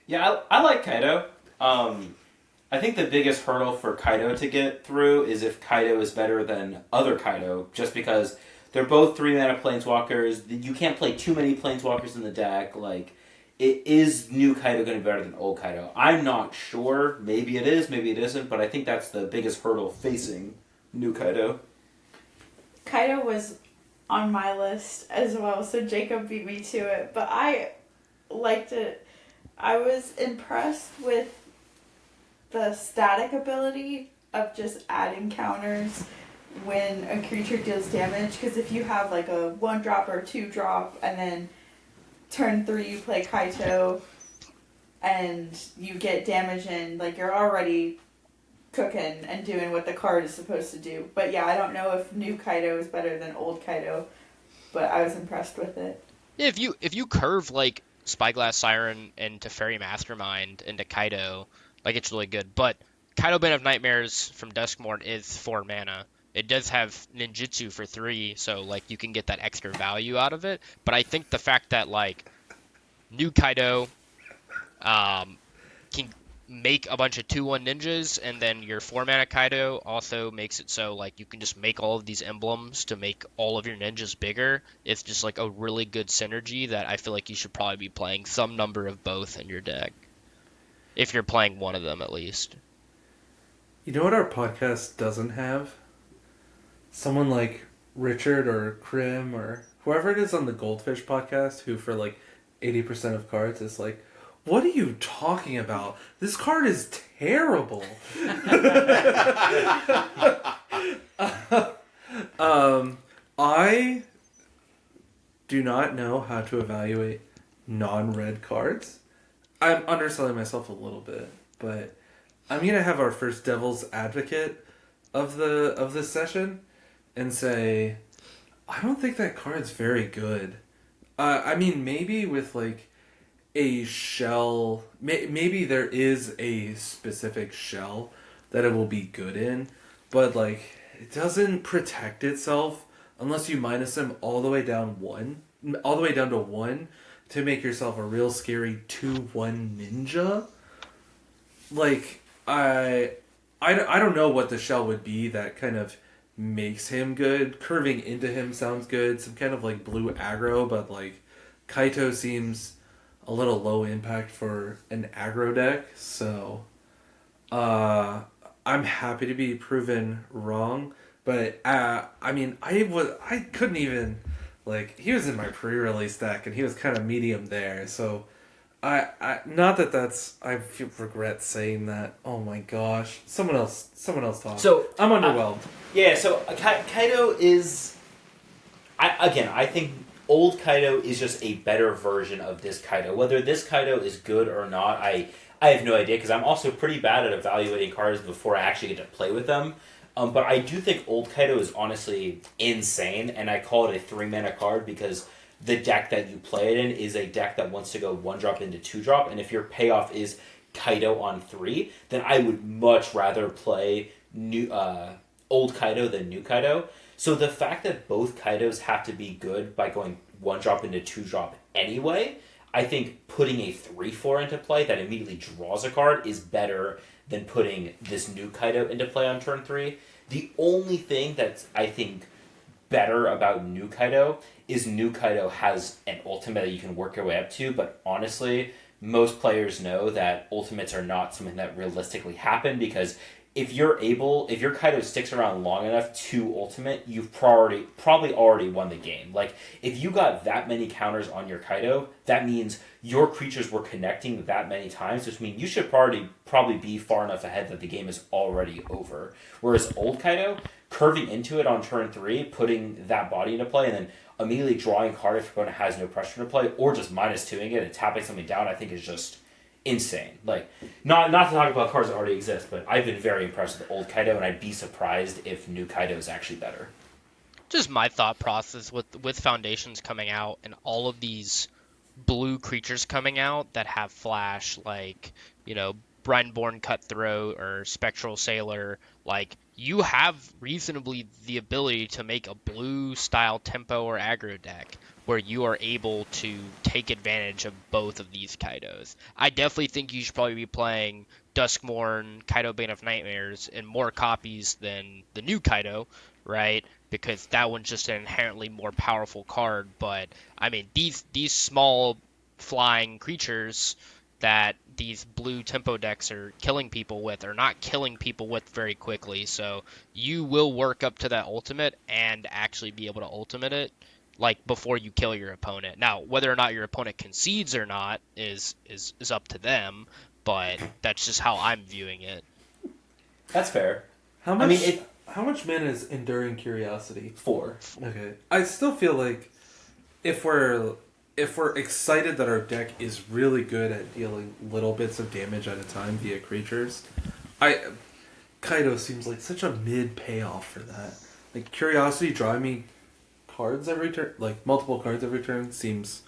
Yeah, I like Kaido. I think the biggest hurdle for Kaido to get through is if Kaido is better than other Kaido, just because They're both 3-mana planeswalkers. You can't play too many planeswalkers in the deck. Like, is new Kaido going to be better than old Kaido? I'm not sure. Maybe it is, maybe it isn't, but I think that's the biggest hurdle facing new Kaido. Kaido was on my list as well, so Jacob beat me to it, but I liked it. I was impressed with the static ability of just adding counters when a creature deals damage, because if you have like a 1-drop or a 2-drop and then turn 3 you play Kaito and you get damage in, like, you're already cooking and doing what the card is supposed to do. But yeah, I don't know if new Kaido is better than old Kaido, but I was impressed with it. Yeah, if you curve like Spyglass Siren into Fairy Mastermind into Kaido, like, it's really good. But Kaido Bane of Nightmares from Duskmourn is 4 mana. It does have ninjutsu for 3, so like you can get that extra value out of it. But I think the fact that like new Kaido can make a bunch of 2/1 ninjas, and then your 4 mana Kaido also makes it so like you can just make all of these emblems to make all of your ninjas bigger. It's just like a really good synergy that I feel like you should probably be playing some number of both in your deck, if you're playing one of them at least. You know what our podcast doesn't have? Someone like Richard or Krim or whoever it is on the Goldfish podcast who for like 80% of cards is like, what are you talking about? This card is terrible. I do not know how to evaluate non-red cards. I'm underselling myself a little bit, but I'm gonna have our first devil's advocate of this session and say, I don't think that card's very good. I mean, maybe with like a shell, maybe there is a specific shell that it will be good in, but like it doesn't protect itself unless you minus them all the way down to 1 to make yourself a real scary 2/1 ninja. Like I don't know what the shell would be that kind of makes him good. Curving into him sounds good. Some kind of like blue aggro, but like Kaito seems a little low impact for an aggro deck. So I'm happy to be proven wrong. But I mean, I couldn't even, like, he was in my pre-release deck and he was kind of medium there. So I not that that's, I regret saying that. Oh my gosh, someone else talk. So I'm underwhelmed. So Kaido is, I think old Kaido is just a better version of this Kaido. Whether this Kaido is good or not, I have no idea, because I'm also pretty bad at evaluating cards before I actually get to play with them. But I do think old Kaido is honestly insane, and I call it a 3-mana card because the deck that you play it in is a deck that wants to go 1-drop into 2-drop, and if your payoff is Kaido on 3, then I would much rather play old Kaido than new Kaido. So the fact that both Kaidos have to be good by going 1-drop into 2-drop anyway, I think putting a 3/4 into play that immediately draws a card is better than putting this new Kaido into play on turn 3. The only thing that's, I think, better about new Kaido is new Kaido has an ultimate that you can work your way up to, but honestly, most players know that ultimates are not something that realistically happen, because if your Kaido sticks around long enough to ultimate, you've probably already won the game. Like, if you got that many counters on your Kaido, that means your creatures were connecting that many times, which means you should probably be far enough ahead that the game is already over. Whereas old Kaido, curving into it on turn 3, putting that body into play, and then immediately drawing a card if your opponent has no pressure to play, or just -2ing it and tapping something down, I think is just insane. Like, not to talk about cards that already exist, but I've been very impressed with old Kaido, and I'd be surprised if new Kaido is actually better. Just my thought process with Foundations coming out and all of these blue creatures coming out that have flash, like, Brine-born Cutthroat or Spectral Sailor, like, you have reasonably the ability to make a blue style tempo or aggro deck where you are able to take advantage of both of these Kaidos. I definitely think you should probably be playing Duskmourn, Kaido Bane of Nightmares in more copies than the new Kaido, right? Because that one's just an inherently more powerful card. But I mean, these small flying creatures that these blue tempo decks are killing people with are not killing people with very quickly. So you will work up to that ultimate and actually be able to ultimate it like before you kill your opponent. Now, whether or not your opponent concedes or not is up to them, but that's just how I'm viewing it. That's fair. How much? I mean, how much mana is Enduring Curiosity? 4. Okay, I still feel like if we're excited that our deck is really good at dealing little bits of damage at a time via creatures, Kaido seems like such a mid payoff for that. Like Curiosity drawing me cards every turn, like multiple cards every turn, seems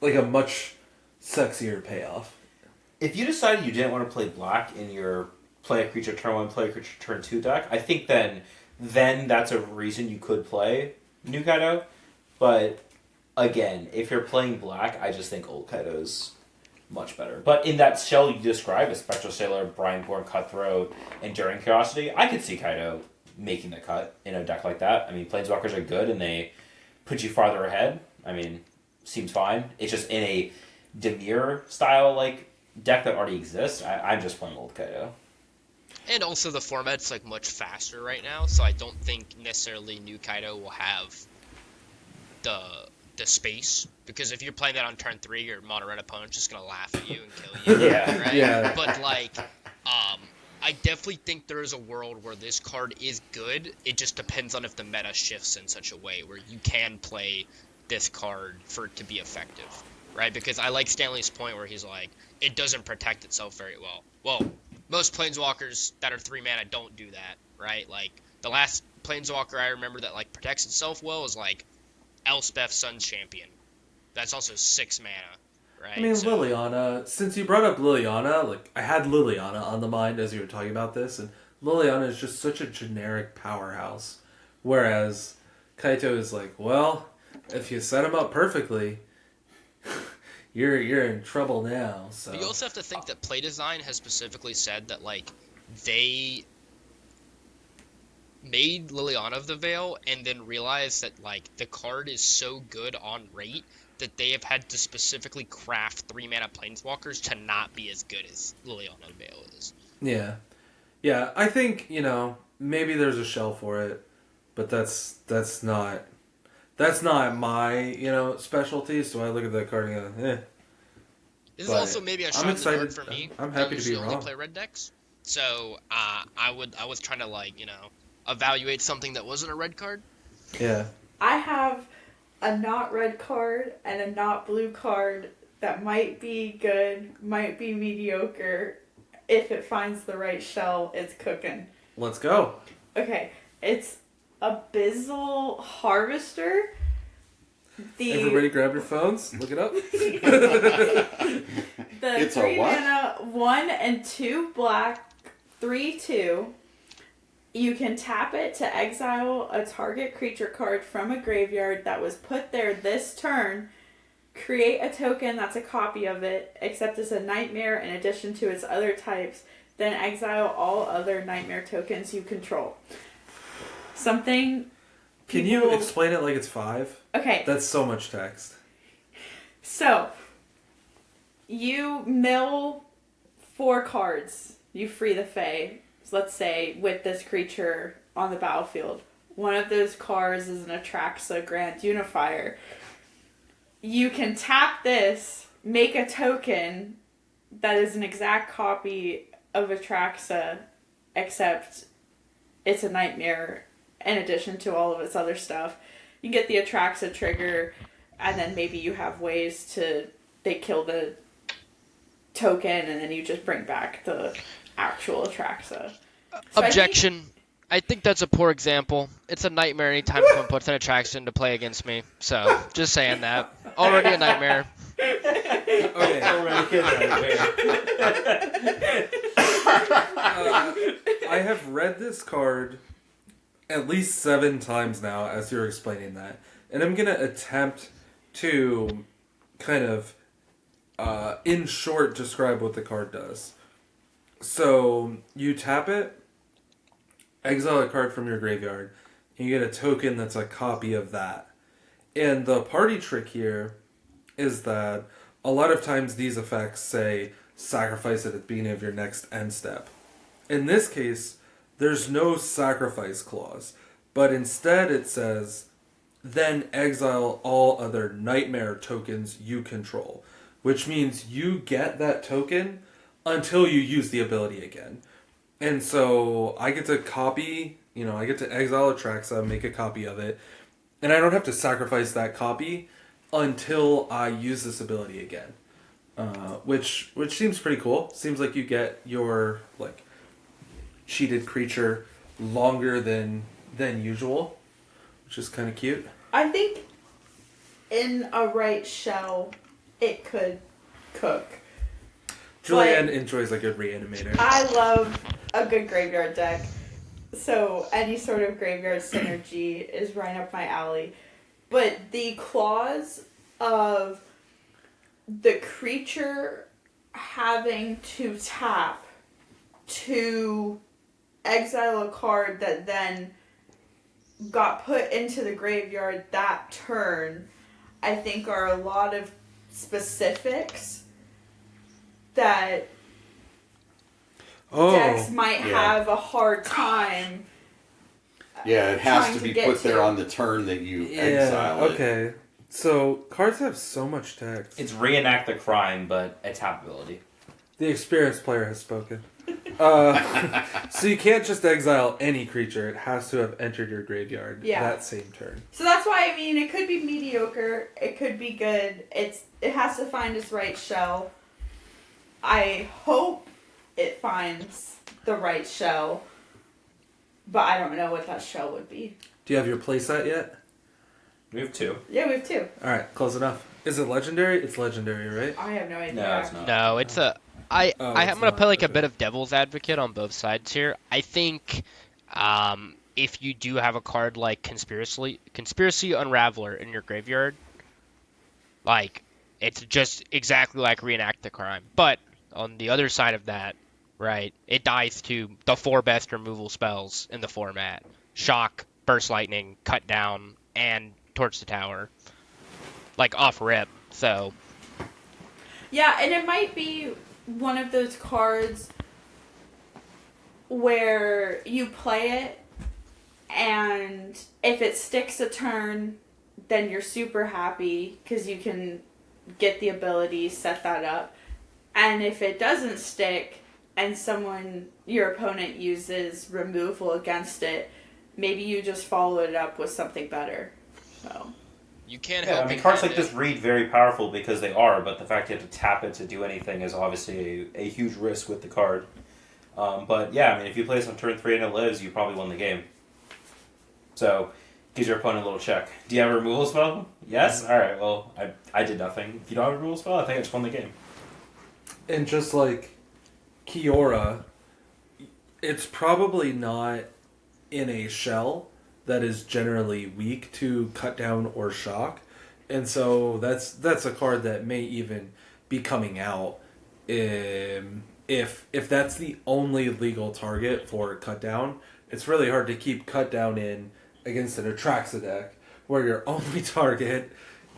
like a much sexier payoff. If you decided you didn't want to play black in your play a creature turn 1, play a creature turn 2 deck, I think then that's a reason you could play New Kaido. But again, if you're playing black, I just think Old Kaido's much better. But in that shell you described, a Spectral Sailor, Brineborn, Cutthroat, Enduring Curiosity, I could see Kaido making the cut in a deck like that. I mean, Planeswalkers are good and they put you farther ahead. I mean, seems fine. It's just in a Demir style like deck that already exists. I'm just playing Old Kaido. And also the format's like much faster right now, so I don't think necessarily New Kaido will have the space, because if you're playing that on turn 3, your mono red opponent's just gonna laugh at you and kill you. Yeah. Right? Yeah. But like, I definitely think there is a world where this card is good. It just depends on if the meta shifts in such a way where you can play this card for it to be effective, right? Because I like Stanley's point where he's like, it doesn't protect itself very well. Well, most Planeswalkers that are 3 mana don't do that, right? Like, the last Planeswalker I remember that, like, protects itself well is, like, Elspeth Sun's Champion. That's also 6 mana, right? I mean, Liliana, since you brought up Liliana, like, I had Liliana on the mind as you were talking about this, and Liliana is just such a generic powerhouse. Whereas Kaito is like, well, if you set him up perfectly, you're in trouble now. So But you also have to think that Play Design has specifically said that, like, they made Liliana of the Veil and then realized that, like, the card is so good on rate that they have had to specifically craft 3 mana Planeswalkers to not be as good as Liliana of the Veil is. Yeah, I think, maybe there's a shell for it, but that's not my, specialty, so I look at that card and go, eh. This is But also maybe a I'm shot in the excited. dark for me. I'm happy I to be usually only wrong. play red decks, so I was trying to, like, evaluate something that wasn't a red card. Yeah. I have a not red card and a not blue card that might be good, might be mediocre. If it finds the right shell, it's cooking. Let's go. Okay, it's Abyssal Harvester. Everybody grab your phones. Look it up. The It's a 3 what? mana 1 and 2 black 3/2. You can tap it to exile a target creature card from a graveyard that was put there this turn. Create a token that's a copy of it, except it's a nightmare in addition to its other types. Then exile all other nightmare tokens you control. Something. Can you explain it like it's 5? Okay. That's so much text. So, you mill 4 cards. You free the Fae. So let's say with this creature on the battlefield. One of those cards is an Atraxa Grand Unifier. You can tap this, make a token that is an exact copy of Atraxa, except it's a nightmare in addition to all of its other stuff. You get the Atraxa trigger, and then maybe you have ways to... They kill the token, and then you just bring back the actual Atraxa. So Objection. I think that's a poor example. It's a nightmare anytime someone puts an attraction to play against me. So, just saying that. Already a nightmare. Okay. I have read this card at least 7 times now as you're explaining that. And I'm going to attempt to kind of, in short, describe what the card does. So, you tap it, exile a card from your graveyard, and you get a token that's a copy of that. And the party trick here is that a lot of times these effects say sacrifice it at the beginning of your next end step. In this case, there's no sacrifice clause, but instead it says, then exile all other nightmare tokens you control, which means you get that token until you use the ability again. And so I get to copy, I get to exile Atraxa, make a copy of it, and I don't have to sacrifice that copy until I use this ability again. Which seems pretty cool. Seems like you get your cheated creature longer than usual, which is kind of cute. I think in a right shell, it could cook. Julianne enjoys a good reanimator. I love a good graveyard deck. So any sort of graveyard synergy is right up my alley. But the clause of the creature having to tap to exile a card that then got put into the graveyard that turn, I think are a lot of specifics that decks might have a hard time. Yeah, it has trying to be get put to. there on the turn that you exile it. Okay. So cards have so much text. It's reenact the crime, but a tap ability. The experienced player has spoken. So you can't just exile any creature. It has to have entered your graveyard that same turn. So that's why, I mean, it could be mediocre, it could be good. It has to find its right shell. I hope it finds the right shell, but I don't know what that shell would be. Do you have your playset yet? We have 2. Yeah, we have 2. Alright, close enough. Is it legendary? It's legendary, right? I have no idea. No, it's not. No, it's a. I'm it's gonna not, play like a okay. bit of devil's advocate on both sides here. I think, if you do have a card like Conspiracy Unraveler in your graveyard, it's just exactly like Reenact the Crime. But on the other side of that, right, it dies to the 4 best removal spells in the format: Shock, Burst Lightning, Cut Down, and Torch the Tower. Off rip. So. Yeah, and it might be one of those cards where you play it, and if it sticks a turn, then you're super happy because you can get the ability, set that up. And if it doesn't stick, and your opponent uses removal against it, maybe you just follow it up with something better. So. You can't Yeah, help. I mean, cards like this read very powerful because they are, but the fact you have to tap it to do anything is obviously a huge risk with the card. But yeah, I mean, if you play this on turn 3 and it lives, you probably won the game. So, gives your opponent a little check. Do you have a removal spell? Yes? Alright, well, I did nothing. If you don't have a removal spell, I think I just won the game. And just like Kiora, it's probably not in a shell that is generally weak to cut down or shock, and so that's a card that may even be coming out if that's the only legal target for cut down. It's really hard to keep cut down in against an Atraxa deck where your only target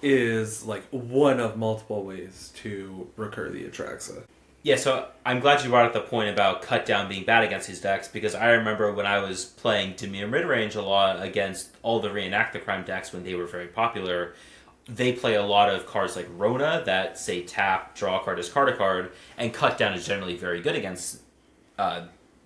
is one of multiple ways to recur the Atraxa. Yeah, so I'm glad you brought up the point about cut down being bad against these decks, because I remember when I was playing Dimir midrange a lot against all the Reenact the Crime decks when they were very popular, they play a lot of cards like Rona that say tap, draw a card, discard a card, and cut down is generally very good against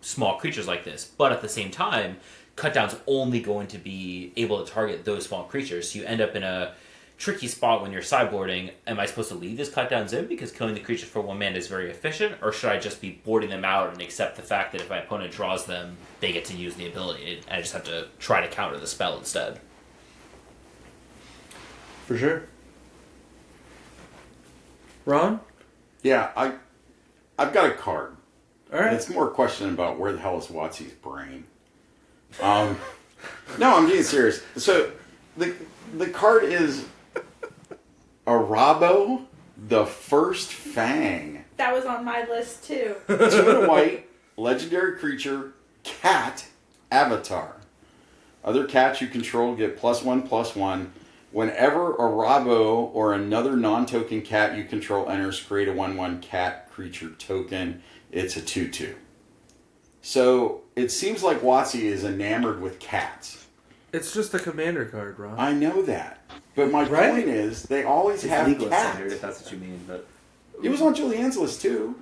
small creatures like this. But at the same time, cut down's only going to be able to target those small creatures, so you end up in a tricky spot when you're sideboarding. Am I supposed to leave these cut downs in because killing the creature for 1 mana is very efficient, or should I just be boarding them out and accept the fact that if my opponent draws them, they get to use the ability, and I just have to try to counter the spell instead? For sure. Ron? Yeah, I've got a card. All right. It's more a question about where the hell is Watsy's brain. No, I'm being serious. So the card is Arabo, the First Fang. That was on my list too. 2 and a white, legendary creature, cat, avatar. Other cats you control get +1/+1. Whenever a Rabo or another non-token cat you control enters, create a 1/1 cat creature token. It's a 2/2. So it seems like WotC is enamored with cats. It's just a commander card, Ron. I know that. But my Right? point is, they always It's have legal in cats. standard, if that's what you mean. But It was on Julianne's list too.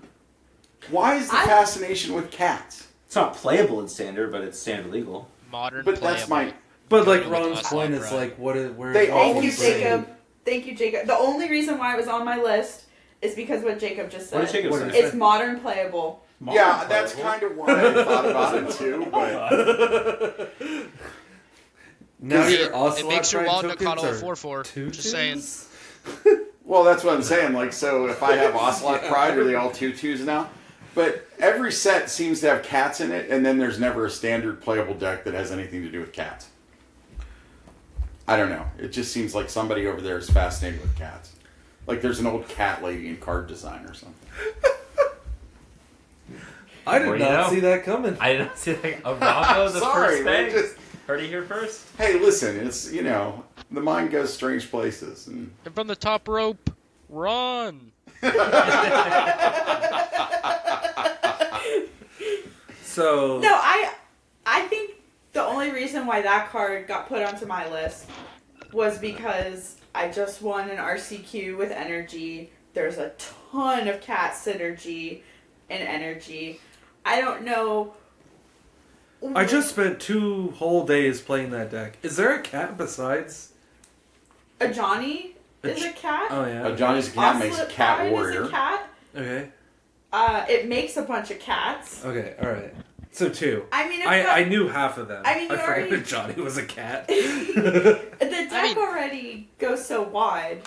Why is the I- fascination with cats? it's not playable in standard, but it's standard legal. Modern But that's playable. my... But like With Ron's us, point like, is right. like, what is where? They is Thank you, always Ron's say- brain? Jacob. Thank you, Jacob. The only reason why it was on my list is because what Jacob just What did said. Jacob What say? did he It's modern playable. Yeah, that's kind of why I thought about it too, but... Now It- your it Ocelot makes your Pride Wild tokens Nakano are 4/4. two Just saying. twos? Well, that's what I'm saying. Like, so if I have Ocelot Pride, are they all 2/2s now? But every set seems to have cats in it, and then there's never a standard playable deck that has anything to do with cats. I don't know. It just seems like somebody over there is fascinated with cats. Like there's an old cat lady in card design or something. I did Well, you not know. see that coming. I didn't see like a Rocco the Sorry, first man. bang. Just, Heard it here first. hey, listen. It's the mind goes strange places, and And from the top rope, run. So No, I think the only reason why that card got put onto my list was because I just won an RCQ with energy. There's a ton of cat synergy and energy. I don't know. I just spent 2 whole days playing that deck. Is there a cat besides? a Johnny A is a cat. Oh yeah. Johnny's cat Ocelot makes a cat Pride warrior. Is a cat. Okay. It makes a bunch of cats. Okay. All right. So 2. I mean, it's I knew half of them. I mean, you forgot already- that Johnny was a cat. the deck I mean- already goes so wide.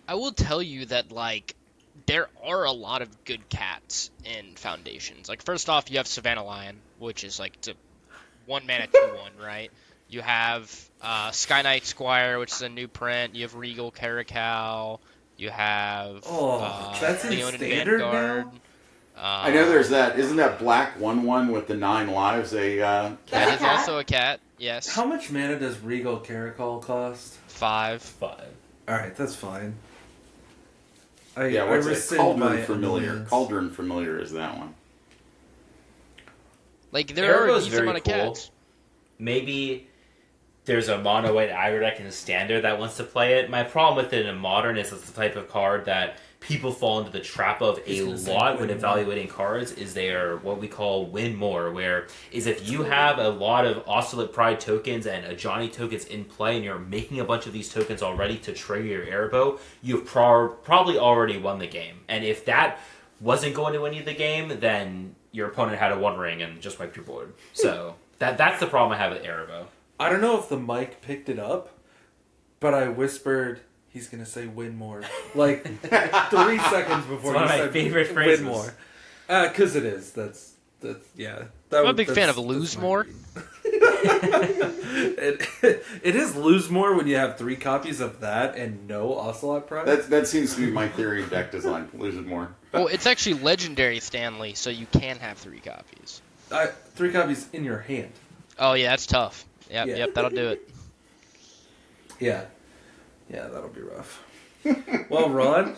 I will tell you that, like, there are a lot of good cats in Foundations. Like, first off, you have Savannah Lion, which is, like, it's a 1 mana 2/1, right? You have Sky Knight Squire, which is a new print. You have Regal Caracal. You have Oh, that's in Leonin standard Vanguard. now? I know there's that. Isn't that black 1/1 with the 9 lives? A That That's a is cat? also a cat, yes. How much mana does Regal Caracol cost? 5. 5. All right, that's fine. I what's it? rescind my Cauldron Familiar. annoyance. Cauldron Familiar is that one. Like, there are a Arago's decent very amount of cool. cats. Maybe there's a mono white aggro deck in the standard that wants to play it. My problem with it in modern is it's the type of card that people fall into the trap of a He's gonna say lot when win more. evaluating cards. Is they are what we call win more, where is if you have a lot of Ocelot Pride tokens and a Johnny tokens in play and you're making a bunch of these tokens already to trigger your Airbow, you've probably already won the game. And if that wasn't going to win you the game, then your opponent had a 1 ring and just wiped your board. So that's the problem I have with Airbow. I don't know if the mic picked it up, but I whispered he's gonna say win more like 3 seconds before It's one he of my said favorite win phrases. more. Because it is. That's yeah. I'm a big fan of lose more. It is lose more when you have 3 copies of that and no Ocelot Pride. That seems to be my theory of deck design. Losing more. Well, it's actually legendary Stanley, so you can have 3 copies. 3 copies in your hand. Oh, yeah, that's tough. Yep, Yeah. yep, that'll do it. Yeah. Yeah, that'll be rough. Well, Ron,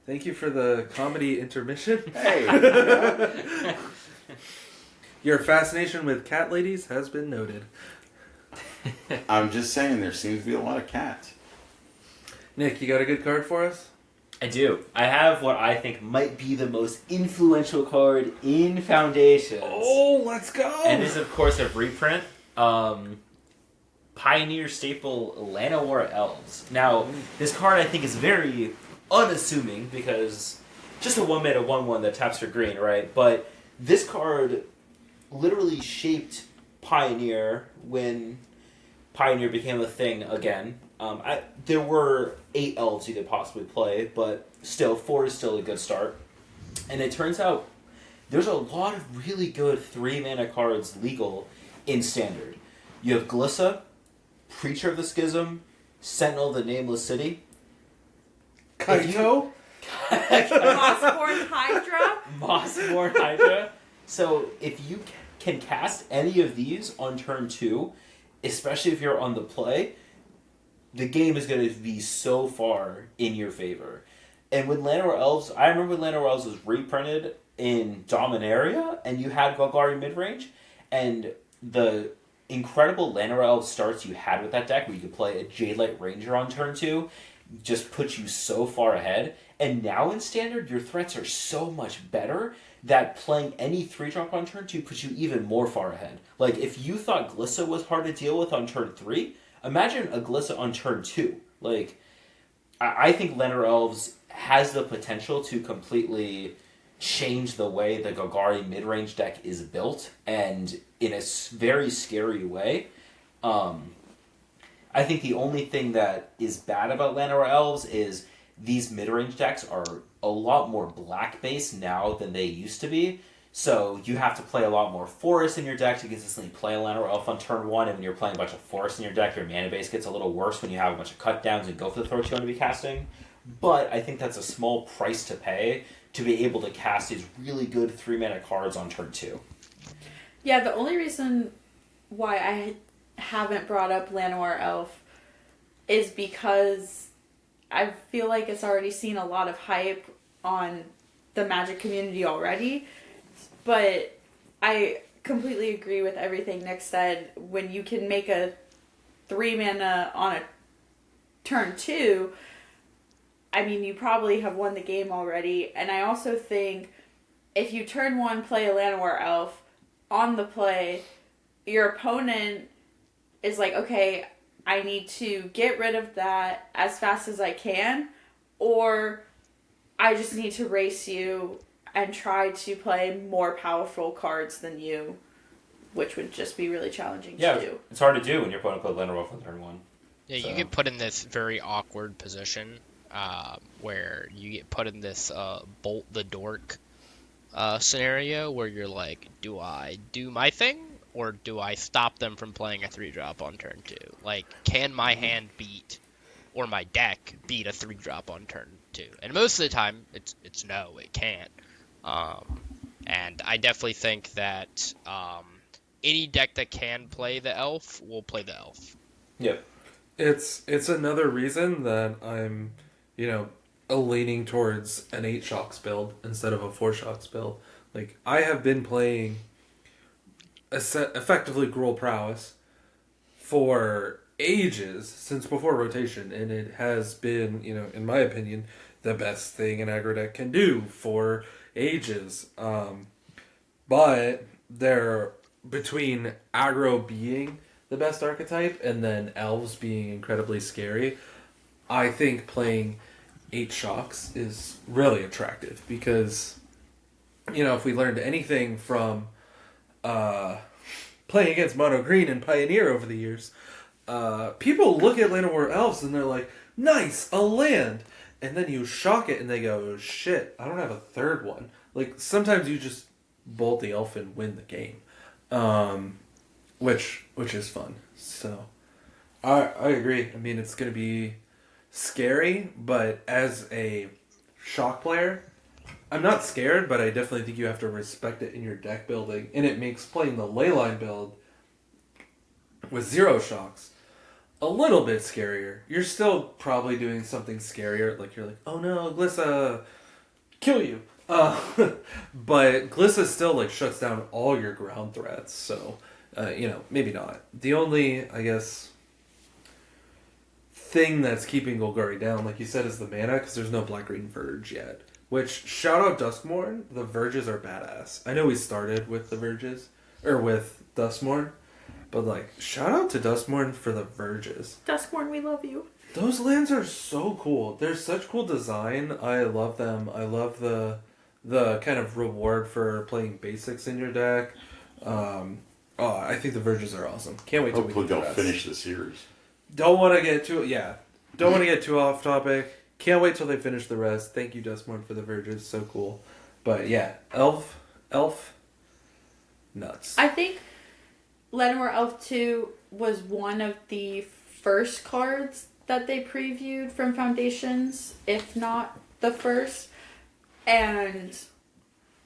thank you for the comedy intermission. Hey, Your fascination with cat ladies has been noted. I'm just saying there seems to be a lot of cats. Nick, you got a good card for us? I do. I have what I think might be the most influential card in Foundations. Oh, let's go! And this, of course, a reprint. Pioneer staple Llanowar Elves. Now, this card I think is very unassuming because just a 1-mana 1/1 that taps for green, right? But this card literally shaped Pioneer when Pioneer became a thing again. There were 8 elves you could possibly play, but still, 4 is still a good start. And it turns out there's a lot of really good 3-mana cards legal in Standard. You have Glissa, Preacher of the Schism, Sentinel of the Nameless City. Kaito? Mossborn Hydra. Mossborn Hydra. So if you can cast any of these on turn 2, especially if you're on the play, the game is going to be so far in your favor. And when Llanowar Elves, I remember when Llanowar Elves was reprinted in Dominaria, and you had Golgari midrange, and the incredible Llanowar Elves starts you had with that deck, where you could play a Jadelight Ranger on turn 2, just puts you so far ahead. And now in Standard, your threats are so much better that playing any 3-drop on turn 2 puts you even more far ahead. Like, if you thought Glissa was hard to deal with on turn 3, imagine a Glissa on turn 2. Like, I think Llanowar Elves has the potential to completely change the way the Golgari midrange deck is built, and in a very scary way. I think the only thing that is bad about Llanowar Elves is these midrange decks are a lot more black-based now than they used to be. So you have to play a lot more forests in your deck to consistently play a Llanowar Elf on turn 1, and when you're playing a bunch of forests in your deck, your mana base gets a little worse when you have a bunch of cut downs and go for the throats you want to be casting. But I think that's a small price to pay to be able to cast these really good 3-mana cards on turn 2. Yeah, the only reason why I haven't brought up Llanowar Elf is because I feel like it's already seen a lot of hype on the Magic community already. But I completely agree with everything Nick said. When you can make a 3-mana on a turn 2, I mean, you probably have won the game already. And I also think if you turn 1 play a Llanowar Elf, on the play, your opponent is like, okay, I need to get rid of that as fast as I can, or I just need to race you and try to play more powerful cards than you, which would just be really challenging to do. It's hard to do when your opponent plays Llanowar Elf on turn 1. Yeah, So. you get put in this very awkward position where you get put in this bolt the dork scenario where you're like, do I do my thing or do I stop them from playing a 3-drop on turn 2? Like, can my hand beat or my deck beat a 3-drop on turn 2? And most of the time, it's no, it can't. And I definitely think that any deck that can play the elf will play the elf. Yep. It's another reason that I'm, leaning towards an 8 shocks build instead of a 4 shocks build. Like, I have been playing effectively Gruul Prowess for ages, since before rotation, and it has been, in my opinion, the best thing an aggro deck can do for ages. But they're between aggro being the best archetype and then elves being incredibly scary, I think playing 8 shocks is really attractive because, if we learned anything from playing against mono green and Pioneer over the years, people look at Llanowar Elves and they're like, nice, a land! And then you shock it and they go, oh, shit, I don't have a third one. Like, sometimes you just bolt the elf and win the game. Which is fun. So, I agree. I mean, it's going to be scary, but as a shock player, I'm not scared, but I definitely think you have to respect it in your deck building, and it makes playing the Leyline build with 0 shocks a little bit scarier. You're still probably doing something scarier, like you're like, oh no, Glissa, kill you. But Glissa still like shuts down all your ground threats, so maybe not. The only, I guess, thing that's keeping Golgari down, like you said, is the mana, because there's no black-green Verge yet. Which, shout out Duskmourn, the Verges are badass. I know we started with the Verges, or with Duskmourn, but like, shout out to Duskmourn for the Verges. Duskmourn, we love you. Those lands are so cool. They're such cool design. I love them. I love the kind of reward for playing basics in your deck. I think the Verges are awesome. Can't wait till we Hopefully get the they'll rest. finish the series. Don't want to get too off topic. Can't wait till they finish the rest. Thank you, Duskmourn, for the Verges. So cool. But yeah, Elf, nuts. I think Llanowar Elf 2 was one of the first cards that they previewed from Foundations, if not the first. And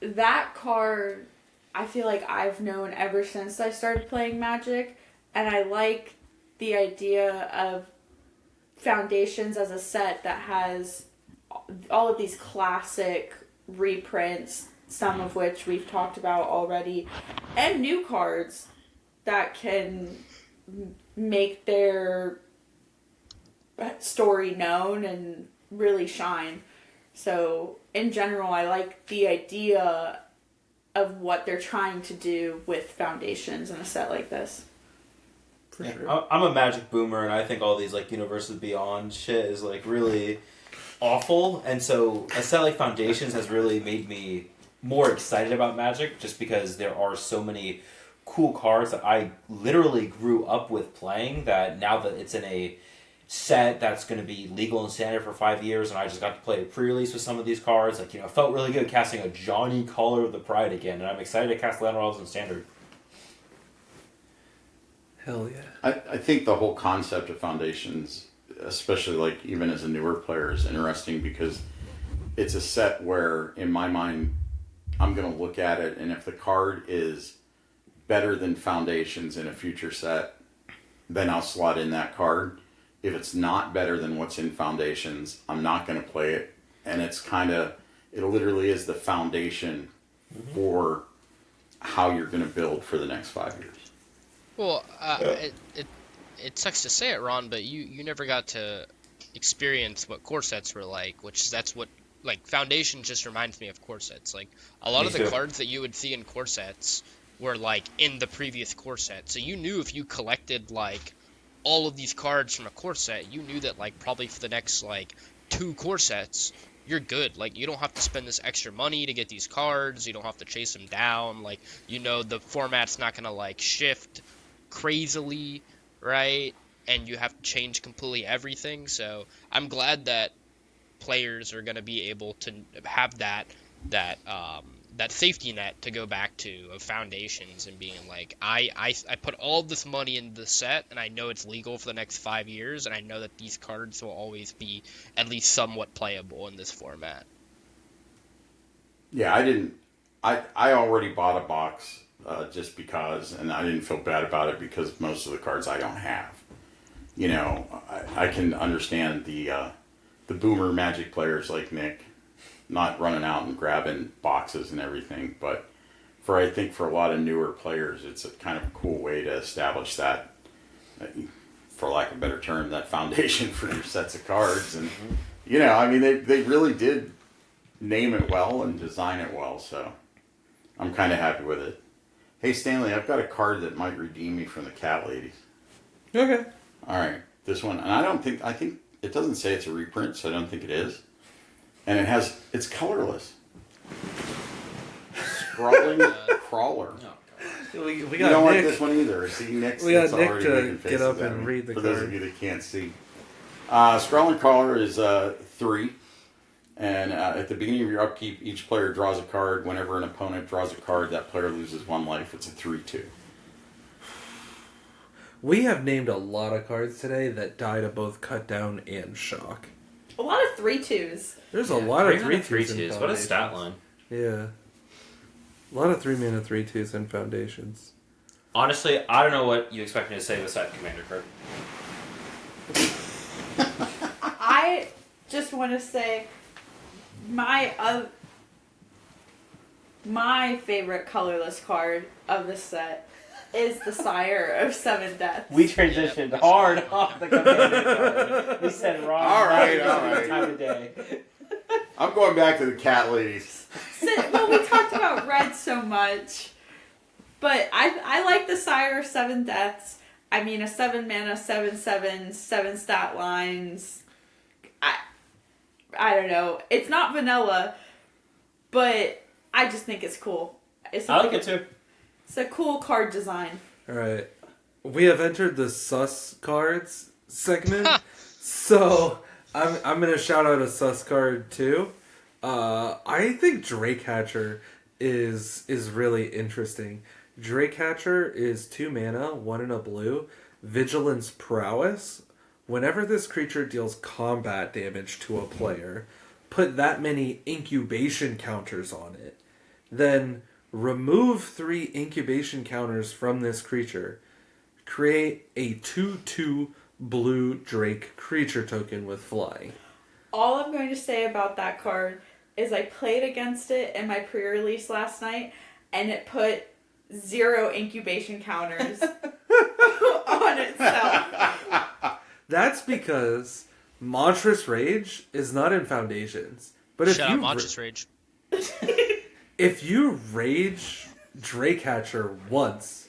that card, I feel like I've known ever since I started playing Magic. and I like the idea of Foundations as a set that has all of these classic reprints, some of which we've talked about already, and new cards that can make their story known and really shine. So, in general, I like the idea of what they're trying to do with Foundations in a set like this. For Yeah, sure. I'm a Magic boomer, and I think all these like Universes Beyond shit is like really awful. And so a set like Foundations has really made me more excited about Magic, just because there are so many cool cards that I literally grew up with playing. That now that it's in a set that's going to be legal and standard for 5 years, and I just got to play a pre-release with some of these cards. Like, it felt really good casting a Johnny Caller of the Pride again, and I'm excited to cast Land Rawls in standard. Hell yeah. I think the whole concept of Foundations, especially like even as a newer player, is interesting because it's a set where, in my mind, I'm going to look at it, and if the card is better than Foundations in a future set, then I'll slot in that card. If it's not better than what's in Foundations, I'm not going to play it. And it's it literally is the foundation for how you're going to build for the next 5 years. Well, it sucks to say it, Ron, but you never got to experience what core sets were like, that's what, like, Foundation just reminds me of core sets. Like, a lot of the cards that you would see in core sets were, like, in the previous core set. So you knew if you collected, like, all of these cards from a core set, you knew that, like, probably for the next, like, 2 core sets, you're good. Like, you don't have to spend this extra money to get these cards. You don't have to chase them down. Like, the format's not going to, like, shift crazily, right? And you have to change completely everything. So I'm glad that players are going to be able to have that safety net to go back to of Foundations and being like, I put all this money into the set, and I know it's legal for the next 5 years, and I know that these cards will always be at least somewhat playable in this format. Yeah, I already bought a box just because, and I didn't feel bad about it because most of the cards I don't have. I can understand the boomer Magic players like Nick not running out and grabbing boxes and everything, but I think for a lot of newer players, it's a kind of a cool way to establish that, for lack of a better term, that foundation for your sets of cards. And they really did name it well and design it well, so I'm kind of happy with it. Hey Stanley, I've got a card that might redeem me from the cat ladies. Okay. All right, this one, and I think it doesn't say it's a reprint, so I don't think it is. And it's colorless. Scrawling Crawler. We You got don't like Nick. this one either. See, Nick's We got it's Nick already to making get faces up at and me, read the for those card. of you that can't see. Scrawling Crawler is 3. And at the beginning of your upkeep, each player draws a card. Whenever an opponent draws a card, that player loses 1 life. It's a 3/2. We have named a lot of cards today that die to both cut down and shock. A lot of 3/2s. There's a lot of 3/2s. 3/2s. What a stat line. Yeah. A lot of 3-mana 3/2s in Foundations. Honestly, I don't know what you expect me to say beside Commander card. I just want to say my favorite colorless card of the set is the Sire of 7 Deaths. We transitioned hard off the Commander card. We said wrong. All right. Time of day. I'm going back to the cat ladies. Well, we talked about red so much, but I like the Sire of 7 Deaths. I mean, a 7 mana, 7/7, 7 stat lines. I don't know. It's not vanilla, but I just think it's cool. I like it too. It's a cool card design. Alright. We have entered the sus cards segment. So I'm gonna shout out a sus card too. I think Drakehatcher is really interesting. Drakehatcher is 2 mana, 1 in a blue, Vigilance Prowess. Whenever this creature deals combat damage to a player, put that many incubation counters on it. Then remove 3 incubation counters from this creature. create a 2/2 blue Drake creature token with flying. All I'm going to say about that card is I played against it in my pre-release last night, and it put 0 incubation counters on itself. That's because Monstrous Rage is not in Foundations. But if Shut you up, Monstrous Rage. if you rage Drakehatcher once,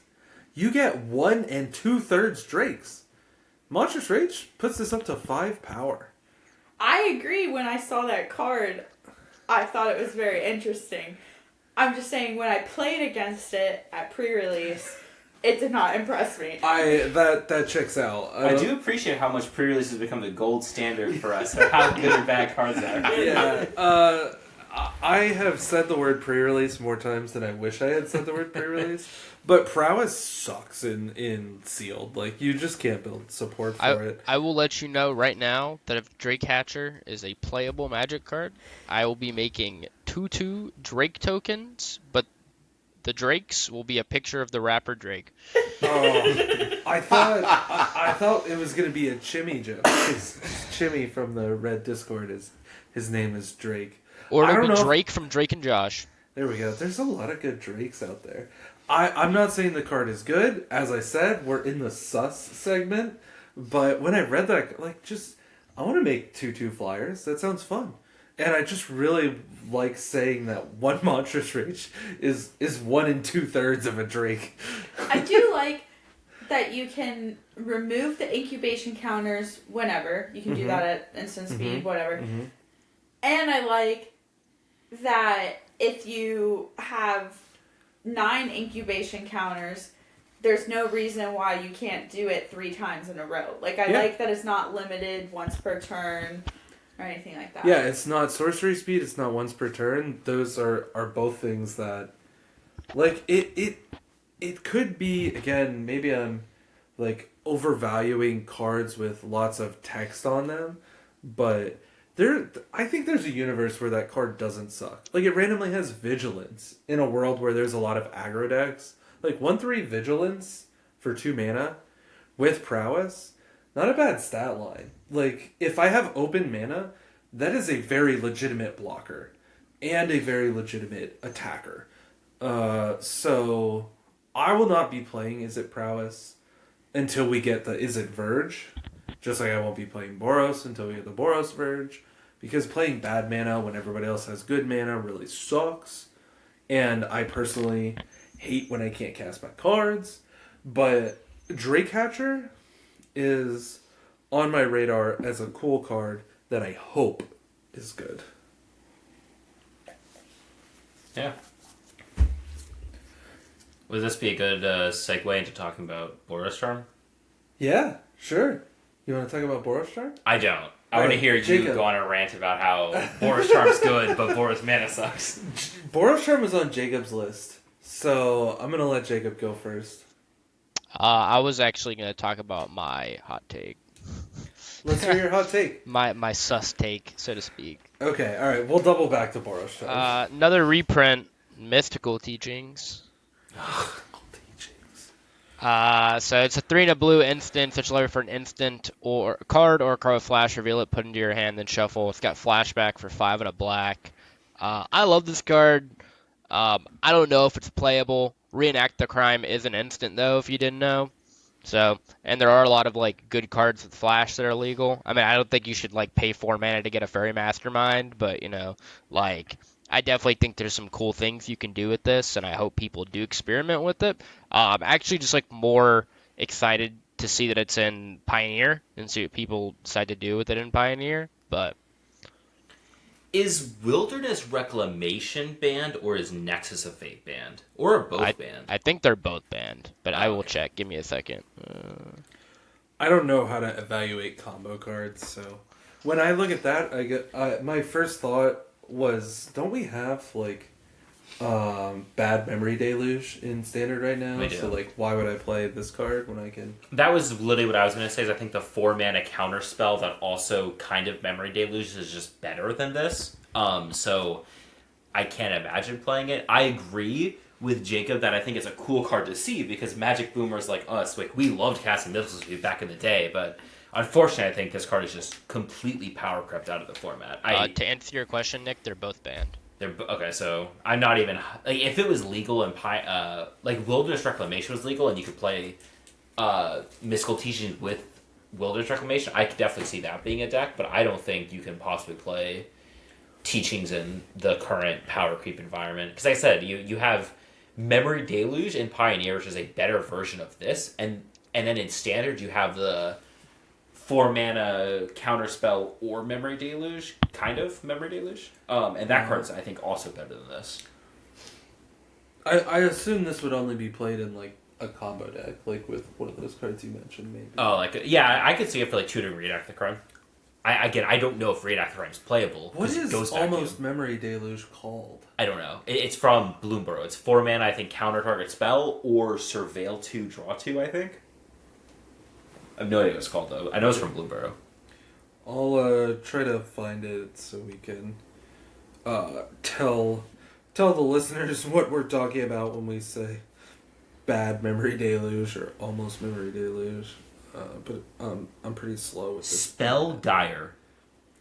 you get 1 2/3 Drakes. Monstrous Rage puts this up to 5 power. I agree. When I saw that card, I thought it was very interesting. I'm just saying, when I played against it at pre-release, it did not impress me. That checks out. I do appreciate how much pre-release has become the gold standard for us, and how good or bad cards are. Yeah. I have said the word pre-release more times than I wish I had said the word pre-release. But Prowess sucks in Sealed. Like, you just can't build support for it. I will let you know right now that if Drakehatcher is a playable Magic card, I will be making 2/2 Drake tokens, but the Drakes will be a picture of the rapper Drake. Oh, I thought it was gonna be a Chimmy joke. 'Cause Chimmy from the Red Discord his name is Drake. Or I it'll don't be know. Drake from Drake and Josh. There we go. There's a lot of good Drakes out there. I'm not saying the card is good. As I said, we're in the sus segment. But when I read that, I want to make 2/2 flyers. That sounds fun. And I just really like saying that one Monstrous Rage is 1 2/3 of a Drake. I do like that you can remove the incubation counters whenever. You can do that at instant speed, whatever. Mm-hmm. And I like that if you have 9 incubation counters, there's no reason why you can't do it 3 times in a row. Like, I like that it's not limited once per turn or anything like that. Yeah, it's not sorcery speed, it's not once per turn. Those are both things that, like, it could be, again, maybe I'm, like, overvaluing cards with lots of text on them, but I think there's a universe where that card doesn't suck. Like, it randomly has Vigilance in a world where there's a lot of aggro decks. Like, 1/3 Vigilance for 2 mana with Prowess, not a bad stat line. Like, if I have open mana, that is a very legitimate blocker and a very legitimate attacker. So I will not be playing Is It Prowess until we get the Is It Verge. Just like I won't be playing Boros until we get the Boros Verge. Because playing bad mana when everybody else has good mana really sucks. And I personally hate when I can't cast my cards. But Drakehatcher is on my radar as a cool card that I hope is good. Yeah. Would this be a good segue into talking about Boros Charm? Yeah, sure. You want to talk about Boros Charm? I don't. I want to hear you Jacob. go on a rant about how Boros Charm's good, but Boros mana sucks. Boros Charm was on Jacob's list. So I'm going to let Jacob go first. I was actually going to talk about my hot take. Let's hear your hot take. My sus take, so to speak. Okay, alright. We'll double back to Boros Charm. Another reprint, Mystical Teachings. So it's a 3 and a blue instant, such level for an instant or card with flash, reveal it, put into your hand, then shuffle. It's got flashback for 5 and a black. I love this card. I don't know if it's playable. Reenact the Crime is an instant though, if you didn't know. So, and there are a lot of like good cards with flash that are legal. I mean, I don't think you should like pay 4 mana to get a Fairy Mastermind, but you know, like I definitely think there's some cool things you can do with this, and I hope people do experiment with it. I'm actually just like more excited to see that it's in Pioneer and see what people decide to do with it in Pioneer. But Is Wilderness Reclamation banned, or is Nexus of Fate banned? Or are both banned? I think they're both banned, but I will check. Give me a second. I don't know how to evaluate combo cards, so when I look at that, I get my first thought was, don't we have like Bad Memory Deluge in Standard right now? We do. So like, why would I play this card when I can? That was literally what I was going to say, is I think the 4 mana counter spell that also kind of Memory Deluge is just better than this. So I can't imagine playing it. I agree with Jacob that I think is a cool card to see, because Magic boomers like us, like, we loved casting missiles back in the day, but unfortunately I think this card is just completely power crept out of the format. To answer your question, Nick, they're both banned. Okay, so I'm not even like, if it was legal and like Wilderness Reclamation was legal and you could play Mystical Teachings with Wilderness Reclamation, I could definitely see that being a deck, but I don't think you can possibly play Teachings in the current power creep environment. Because like I said, you have Memory Deluge in Pioneer, which is a better version of this, and then in Standard you have the 4-mana Counterspell or Memory Deluge, kind of Memory Deluge, and that card's I think also better than this. I assume this would only be played in like a combo deck, like with one of those cards you mentioned, maybe. Oh, like, yeah, I could see it for like tutoring Redact the Crime. I don't know if Redact the Crime is playable. What is it goes back Almost Memory Deluge called? I don't know. It's from Bloomborough. It's 4 mana, I think, counter target spell, or Surveil 2, draw 2, I think. I have no idea what it's called, though. I know it's from Bloomborough. I'll try to find it so we can tell the listeners what we're talking about when we say bad Memory Deluge or almost Memory Deluge. But I'm pretty slow with this. Spell Gyre.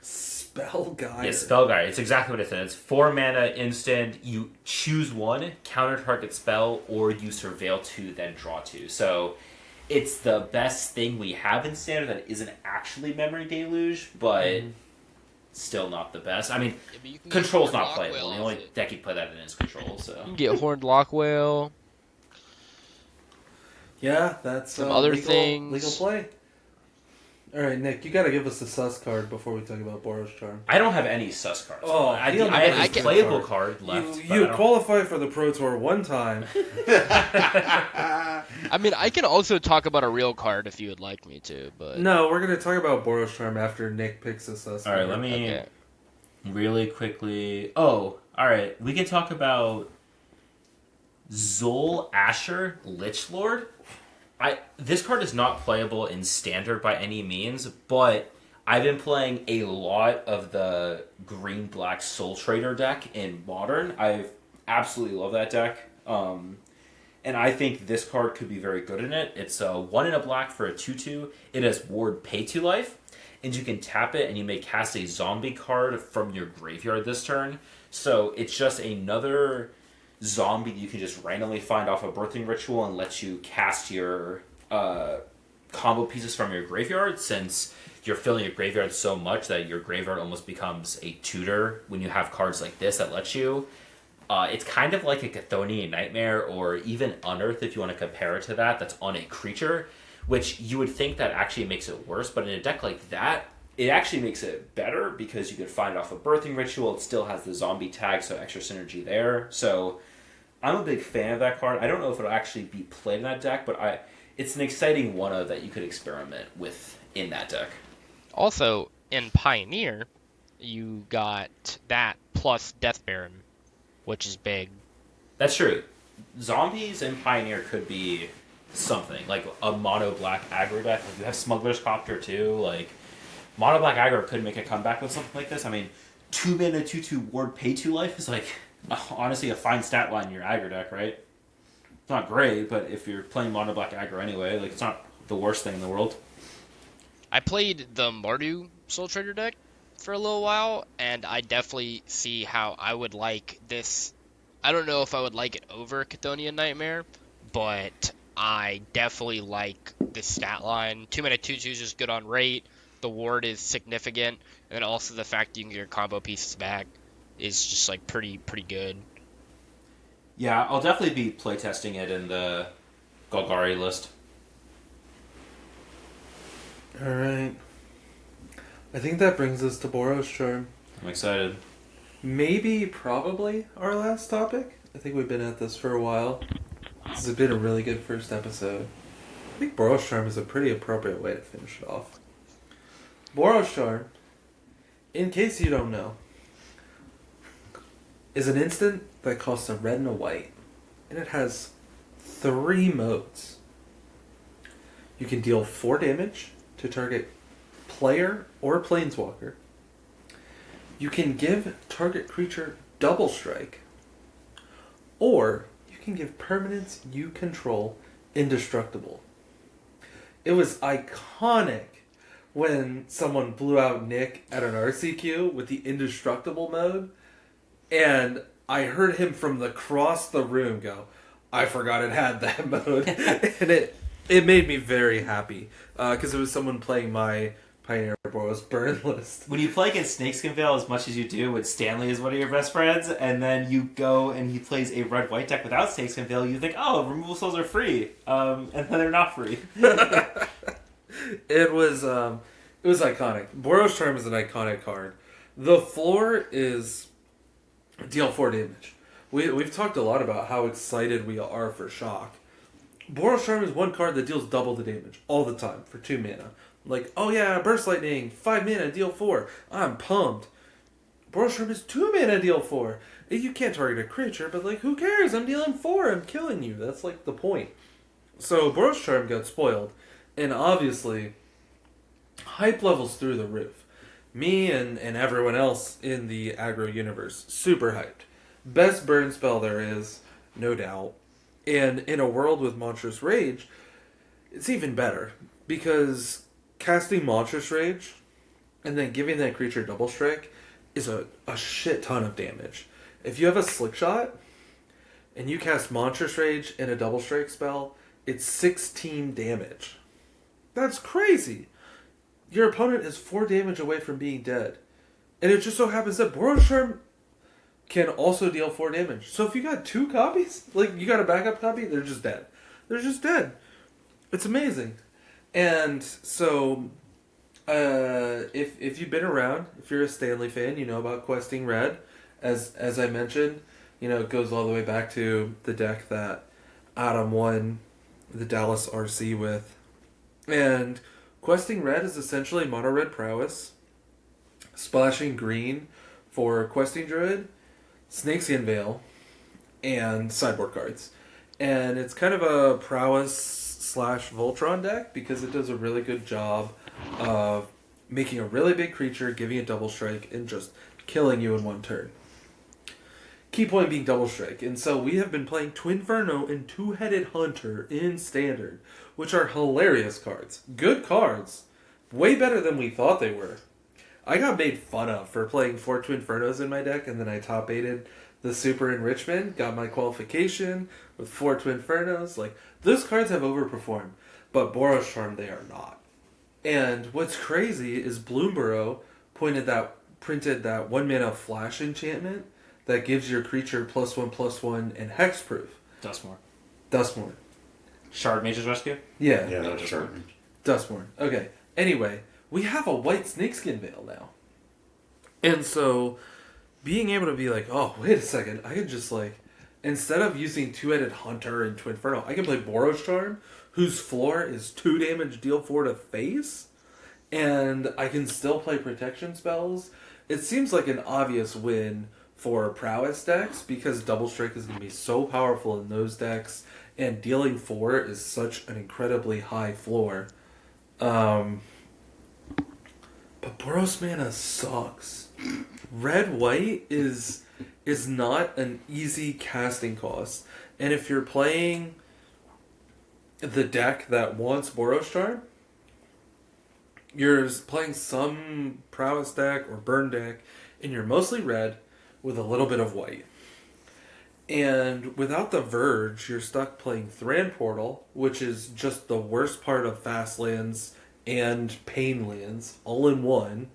Spell Gyre. Yeah, Spell Gyre. It's exactly what it says. 4 mana instant. You choose one, counter target spell, or you Surveil 2, then draw 2. So it's the best thing we have in Standard that isn't actually Memory Deluge, but still not the best. I mean, Control's not playable. The only deck you play that in is Control. So You can get Horned Lockwhale. Yeah, that's Some other legal, things. legal play. All right, Nick, you got to give us a sus card before we talk about Boros Charm. I don't have any sus cards. Oh, I you don't have have a a playable card. card left. but You I don't- qualify for the Pro Tour one time. I mean, I can also talk about a real card if you would like me to, but No, we're going to talk about Boros Charm after Nick picks a sus All right, card. let me okay. really quickly. Oh, all right. We can talk about Zol Asher Lich Lord. This card is not playable in Standard by any means, but I've been playing a lot of the green-black Soul Trader deck in Modern. I absolutely love that deck, and I think this card could be very good in it. It's 1 in a black for a 2/2. It has Ward Pay 2 life, and you can tap it and you may cast a zombie card from your graveyard this turn. So it's just another zombie that you can just randomly find off a Birthing Ritual and let you cast your combo pieces from your graveyard, since you're filling your graveyard so much that your graveyard almost becomes a tutor when you have cards like this that let you. It's kind of like a Chthonian Nightmare, or even Unearth if you want to compare it to that, that's on a creature, which you would think that actually makes it worse, but in a deck like that, it actually makes it better because you could find it off a Birthing Ritual. It still has the zombie tag, so extra synergy there. So I'm a big fan of that card. I don't know if it'll actually be played in that deck, but it's an exciting one-of that you could experiment with in that deck. Also, in Pioneer, you got that plus Death Baron, which is big. That's true. Zombies in Pioneer could be something, like a mono-black aggro deck. Like you have Smuggler's Copter too. Like, mono-black aggro could make a comeback with something like this. I mean, 2 mana 2/2 Ward Pay 2 life is like, honestly, a fine stat line in your aggro deck, right? It's not great, but if you're playing mono black aggro anyway, like, it's not the worst thing in the world. I played the Mardu Soul Trader deck for a little while, and I definitely see how I would like this. I don't know if I would like it over Chthonian Nightmare, but I definitely like this stat line. 2 mana 2/2 is good on rate. The ward is significant, and then also the fact you can get your combo pieces back is just like pretty good. Yeah, I'll definitely be playtesting it in the Golgari list. Alright. I think that brings us to Boros Charm. I'm excited. Maybe, probably, our last topic. I think we've been at this for a while. This has been a really good first episode. I think Boros Charm is a pretty appropriate way to finish it off. Boros Charm, in case you don't know, is an instant that costs a red and a white, and it has 3 modes. You can deal 4 damage to target player or planeswalker. You can give target creature double strike, or you can give permanents you control indestructible. It was iconic when someone blew out Nick at an RCQ with the indestructible mode, and I heard him from across the room go, I forgot it had that mode. And it made me very happy, because it was someone playing my Pioneer Boros burn list. When you play against Snakeskin Veil as much as you do with Stanley as one of your best friends, and then you go and he plays a red-white deck without Snakeskin Veil, you think, oh, removal spells are free. And then they're not free. It was iconic. Boros Charm is an iconic card. The floor is deal 4 damage. We've talked a lot about how excited we are for Shock. Boros Charm is one card that deals double the damage all the time for 2 mana. Like, oh yeah, Burst Lightning, 5 mana, deal 4. I'm pumped. Boros Charm is 2 mana, deal 4. You can't target a creature, but like, who cares? I'm dealing 4, I'm killing you. That's like the point. So Boros Charm got spoiled. And obviously, hype levels through the roof. Me and everyone else in the aggro universe, super hyped. Best burn spell there is, no doubt. And in a world with Monstrous Rage, it's even better. Because casting Monstrous Rage and then giving that creature double strike is a shit ton of damage. If you have a Slick Shot and you cast Monstrous Rage and a double strike spell, it's 16 damage. That's crazy. Your opponent is 4 damage away from being dead. And it just so happens that Boros Charm can also deal 4 damage. So if you got 2 copies, like you got a backup copy, they're just dead. They're just dead. It's amazing. And so, if you've been around, if you're a Stanley fan, you know about Questing Red. As I mentioned, you know, it goes all the way back to the deck that Adam won the Dallas RC with. And Questing Red is essentially mono red prowess, splashing green for Questing Druid, Snakeskin Veil, and sideboard cards. And it's kind of a prowess / Voltron deck because it does a really good job of making a really big creature, giving it double strike, and just killing you in one turn. Key point being double strike. And so we have been playing Twinferno and Two-Headed Hunter in Standard, which are hilarious cards. Good cards. Way better than we thought they were. I got made fun of for playing 4 Twinfernos in my deck, and then I top 8'd the Super Enrichment, got my qualification with 4 Twinfernos. Like, those cards have overperformed, but Boros Charm, they are not. And what's crazy is Bloomborough printed that 1 mana flash enchantment that gives your creature +1/+1 and hexproof. Dustmorn. Shard Mage's Rescue? Yeah. Yeah, that's sure. Dustmorn. Okay. Anyway, we have a white Snakeskin Veil now. And so, being able to be like, oh, wait a second, I could just like, instead of using Two-Headed Hunter and Twinferno, I can play Boros Charm, whose floor is 2 damage, deal 4 to face, and I can still play protection spells. It seems like an obvious win for prowess decks because double strike is going to be so powerful in those decks, and dealing 4 is such an incredibly high floor. But Boros mana sucks. Red-white is not an easy casting cost. And if you're playing the deck that wants Boros Charm, you're playing some prowess deck or burn deck, and you're mostly red with a little bit of white. And without the Verge, you're stuck playing Thran Portal, which is just the worst part of fast lands and pain lands all in one.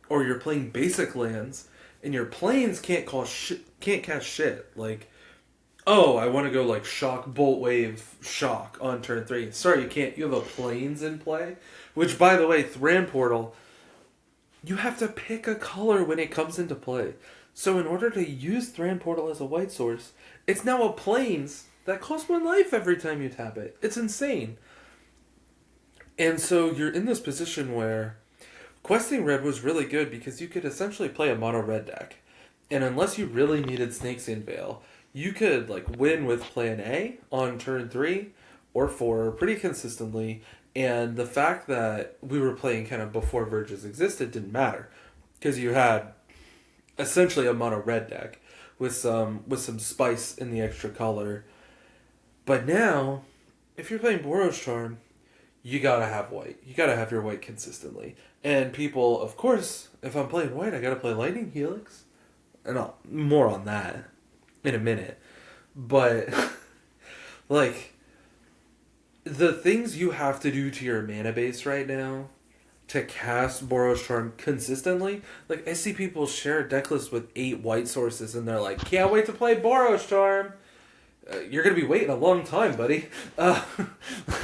Or you're playing basic lands, and your planes can't cast shit. Like, oh, I want to go like Shock, Bolt Wave, Shock on turn 3. Sorry, you can't. You have a planes in play. Which, by the way, Thran Portal, you have to pick a color when it comes into play. So in order to use Thran Portal as a white source, it's now a planes that costs 1 life every time you tap it. It's insane. And so you're in this position where Questing Red was really good because you could essentially play a mono red deck. And unless you really needed Snakeskin Veil, you could like win with plan A on turn 3 or 4 pretty consistently. And the fact that we were playing kind of before Verges existed didn't matter. Because you had essentially a mono red deck with some spice in the extra color But now, if you're playing Boros Charm, you gotta have white. You gotta have your white consistently. And people, of course, if I'm playing white, I gotta play Lightning Helix. And more on that in a minute. But, like, the things you have to do to your mana base right now to cast Boros Charm consistently, like, I see people share a deck list with 8 white sources, and they're like, can't wait to play Boros Charm. You're going to be waiting a long time, buddy. Well,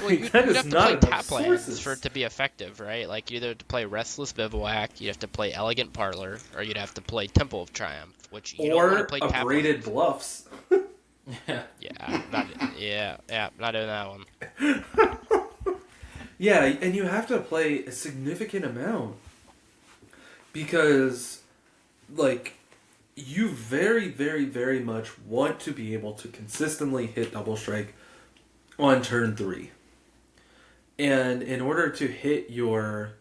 you'd that have is to not play enough tap lands sources. for it to be effective, right? Like, you'd either have to play Restless Bivouac, you'd have to play Elegant Parlor, or you'd have to play Temple of Triumph, which you don't want to Or play tap Abraded lands. Bluffs. Not doing that one. Yeah, and you have to play a significant amount. Because, like, you very, very, very much want to be able to consistently hit Double Strike on turn 3. And in order to hit your,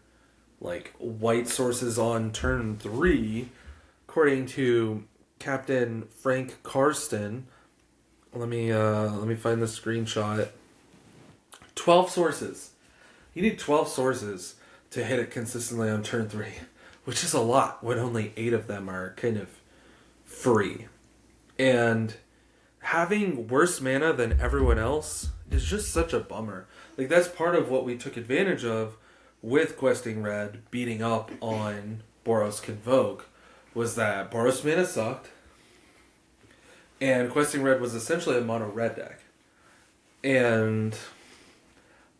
like, white sources on turn 3, according to Captain Frank Karsten, let me find the screenshot. 12 sources. You need 12 sources to hit it consistently on turn 3, which is a lot when only 8 of them are kind of free. And having worse mana than everyone else is just such a bummer. Like, that's part of what we took advantage of with Questing Red beating up on Boros Convoke, was that Boros mana sucked, and Questing Red was essentially a mono red deck. And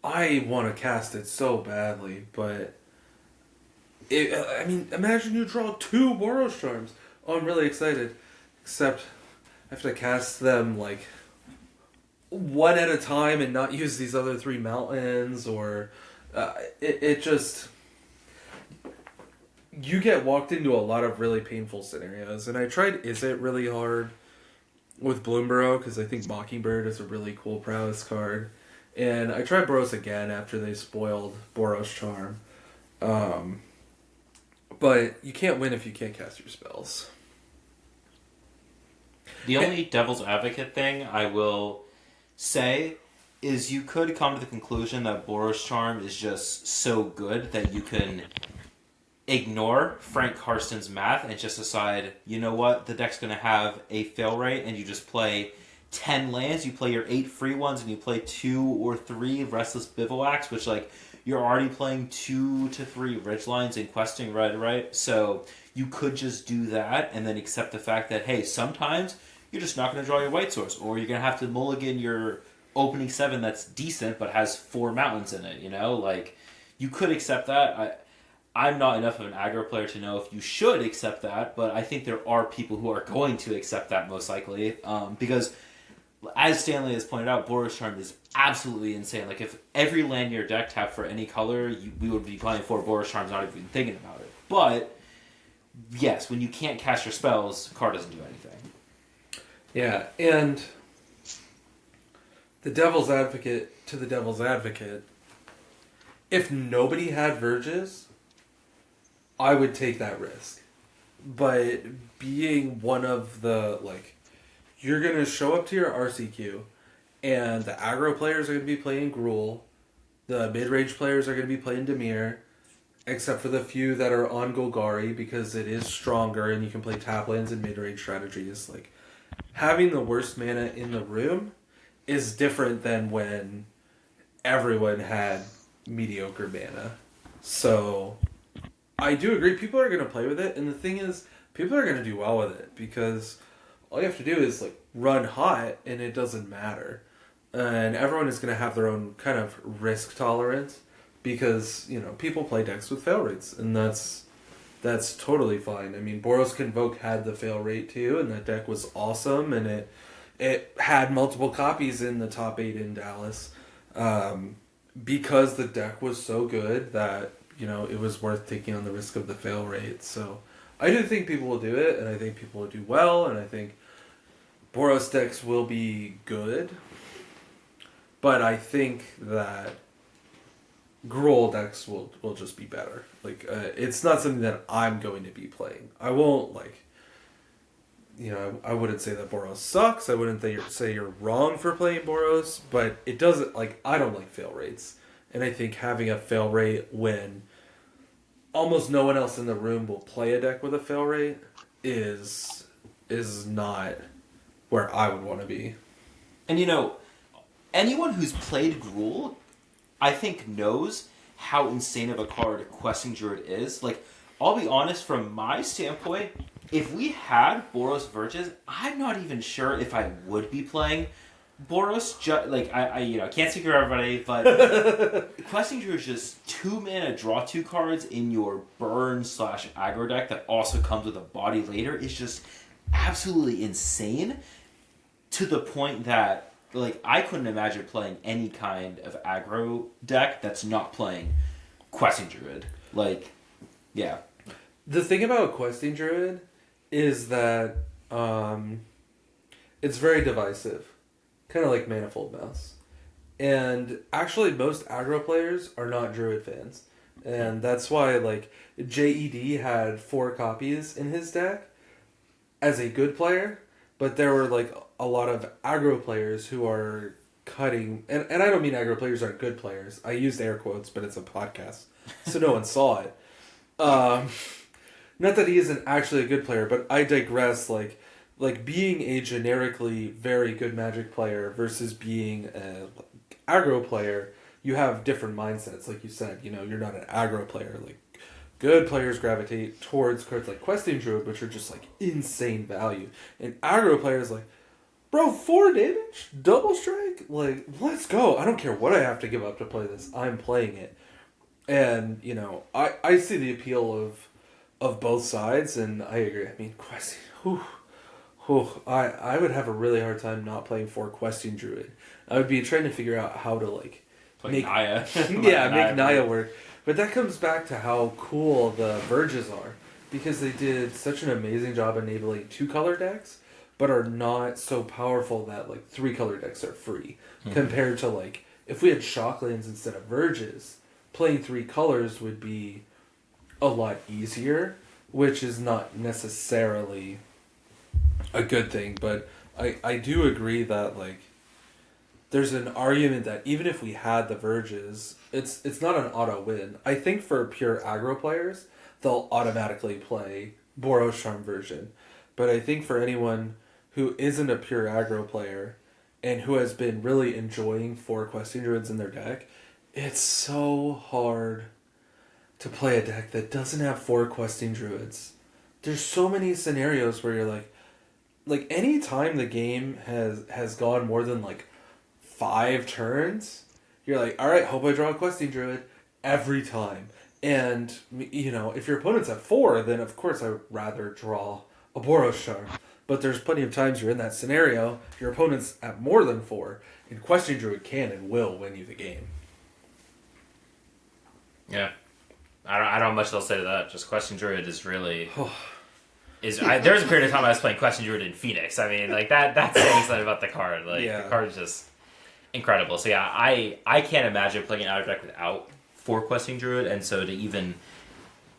I want to cast it so badly, but imagine you draw 2 Boros Charms. Oh, I'm really excited. Except I have to cast them, like, one at a time and not use these other 3 mountains, or it just... You get walked into a lot of really painful scenarios. And I tried Is It Really Hard with Bloomborough, because I think Mockingbird is a really cool prowess card. And I tried Boros again after they spoiled Boros Charm. But you can't win if you can't cast your spells. The only devil's advocate thing I will say is you could come to the conclusion that Boros Charm is just so good that you can ignore Frank Karsten's math and just decide, you know what, the deck's going to have a fail rate, and you just play 10 lands, you play your 8 free ones, and you play 2 or 3 Restless Bivouacs, which, like, you're already playing 2 to 3 Ridgelines in Questing Red, right? So you could just do that and then accept the fact that, hey, sometimes you're just not going to draw your white source, or you're going to have to mulligan your opening 7 that's decent but has 4 mountains in it, you know? Like, you could accept that. I'm not enough of an aggro player to know if you should accept that, but I think there are people who are going to accept that most likely, because, as Stanley has pointed out, Boros Charm is absolutely insane. Like, if every land in your deck tapped for any color, we would be playing 4 Boros Charms, not even thinking about it. But, yes, when you can't cast your spells, the card doesn't do anything. Yeah, and the devil's advocate, if nobody had Verges, I would take that risk. But being one of the, like, you're going to show up to your RCQ, and the aggro players are going to be playing Gruul, the mid-range players are going to be playing Dimir, except for the few that are on Golgari, because it is stronger and you can play tap lands and mid-range strategies. Like, having the worst mana in the room is different than when everyone had mediocre mana. So I do agree, people are going to play with it, and the thing is, people are going to do well with it, because all you have to do is, like, run hot, and it doesn't matter. And everyone is going to have their own kind of risk tolerance, because, you know, people play decks with fail rates, and that's totally fine. I mean, Boros Convoke had the fail rate too, and that deck was awesome, and it had multiple copies in the top 8 in Dallas, because the deck was so good that, you know, it was worth taking on the risk of the fail rate. So I do think people will do it, and I think people will do well, and I think Boros decks will be good, but I think that Gruul decks will just be better. Like, it's not something that I'm going to be playing. I won't, like, I wouldn't say that Boros sucks. I wouldn't say you're wrong for playing Boros, but it doesn't, like, I don't like fail rates. And I think having a fail rate when almost no one else in the room will play a deck with a fail rate is not where I would want to be. And anyone who's played Gruul, I think knows how insane of a card Questing Druid is. Like, I'll be honest, from my standpoint, if we had Boros Verges, I'm not even sure if I would be playing Boros. I can't speak for everybody, but Questing Druid is just 2 mana, draw 2 cards in your burn/aggro deck that also comes with a body later is just absolutely insane, to the point that, like, I couldn't imagine playing any kind of aggro deck that's not playing Questing Druid. Like, yeah. The thing about Questing Druid is that it's very divisive. Kind of like Manifold Mouse. And actually, most aggro players are not Druid fans. And that's why, like, JED had 4 copies in his deck as a good player, but there were, like, a lot of aggro players who are cutting, and I don't mean aggro players aren't good players. I used air quotes, but it's a podcast, so no one saw it. Not that he isn't actually a good player, but I digress. Like being a generically very good Magic player versus being an aggro player, you have different mindsets. Like you said, you're not an aggro player. Like, good players gravitate towards cards like Questing Druid, which are just like insane value, and aggro players like, bro, 4 damage, double strike, like, let's go. I don't care what I have to give up to play this. I'm playing it. And, I see the appeal of both sides, and I agree. I mean, Questing, I would have a really hard time not playing 4 Questing Druid. I would be trying to figure out how to, like, make Naya. make Naya work. But that comes back to how cool the Verges are, because they did such an amazing job enabling 2-color decks, but are not so powerful that, like, 3-color decks are free. Mm-hmm. Compared to, like, if we had Shocklands instead of Verges, playing 3 colors would be a lot easier, which is not necessarily a good thing. But I do agree that, like, there's an argument that even if we had the Verges, it's not an auto win. I think for pure aggro players, they'll automatically play Boros Charm version. But I think for anyone who isn't a pure aggro player and who has been really enjoying 4 Questing Druids in their deck, it's so hard to play a deck that doesn't have 4 Questing Druids. There's so many scenarios where you're like any time the game has gone more than, like, 5 turns, you're like, alright, hope I draw a Questing Druid every time. And, if your opponent's at 4, then of course I would rather draw a Boros Charm. But there's plenty of times you're in that scenario, your opponent's at more than 4, and Questing Druid can and will win you the game. Yeah. I don't have much else to say to that. Just Questing Druid is really... there was a period of time I was playing Questing Druid in Phoenix. I mean, like, that's saying something about the card. Like, The card is just incredible. So yeah, I can't imagine playing an out of deck without 4 Questing Druid, and so to even...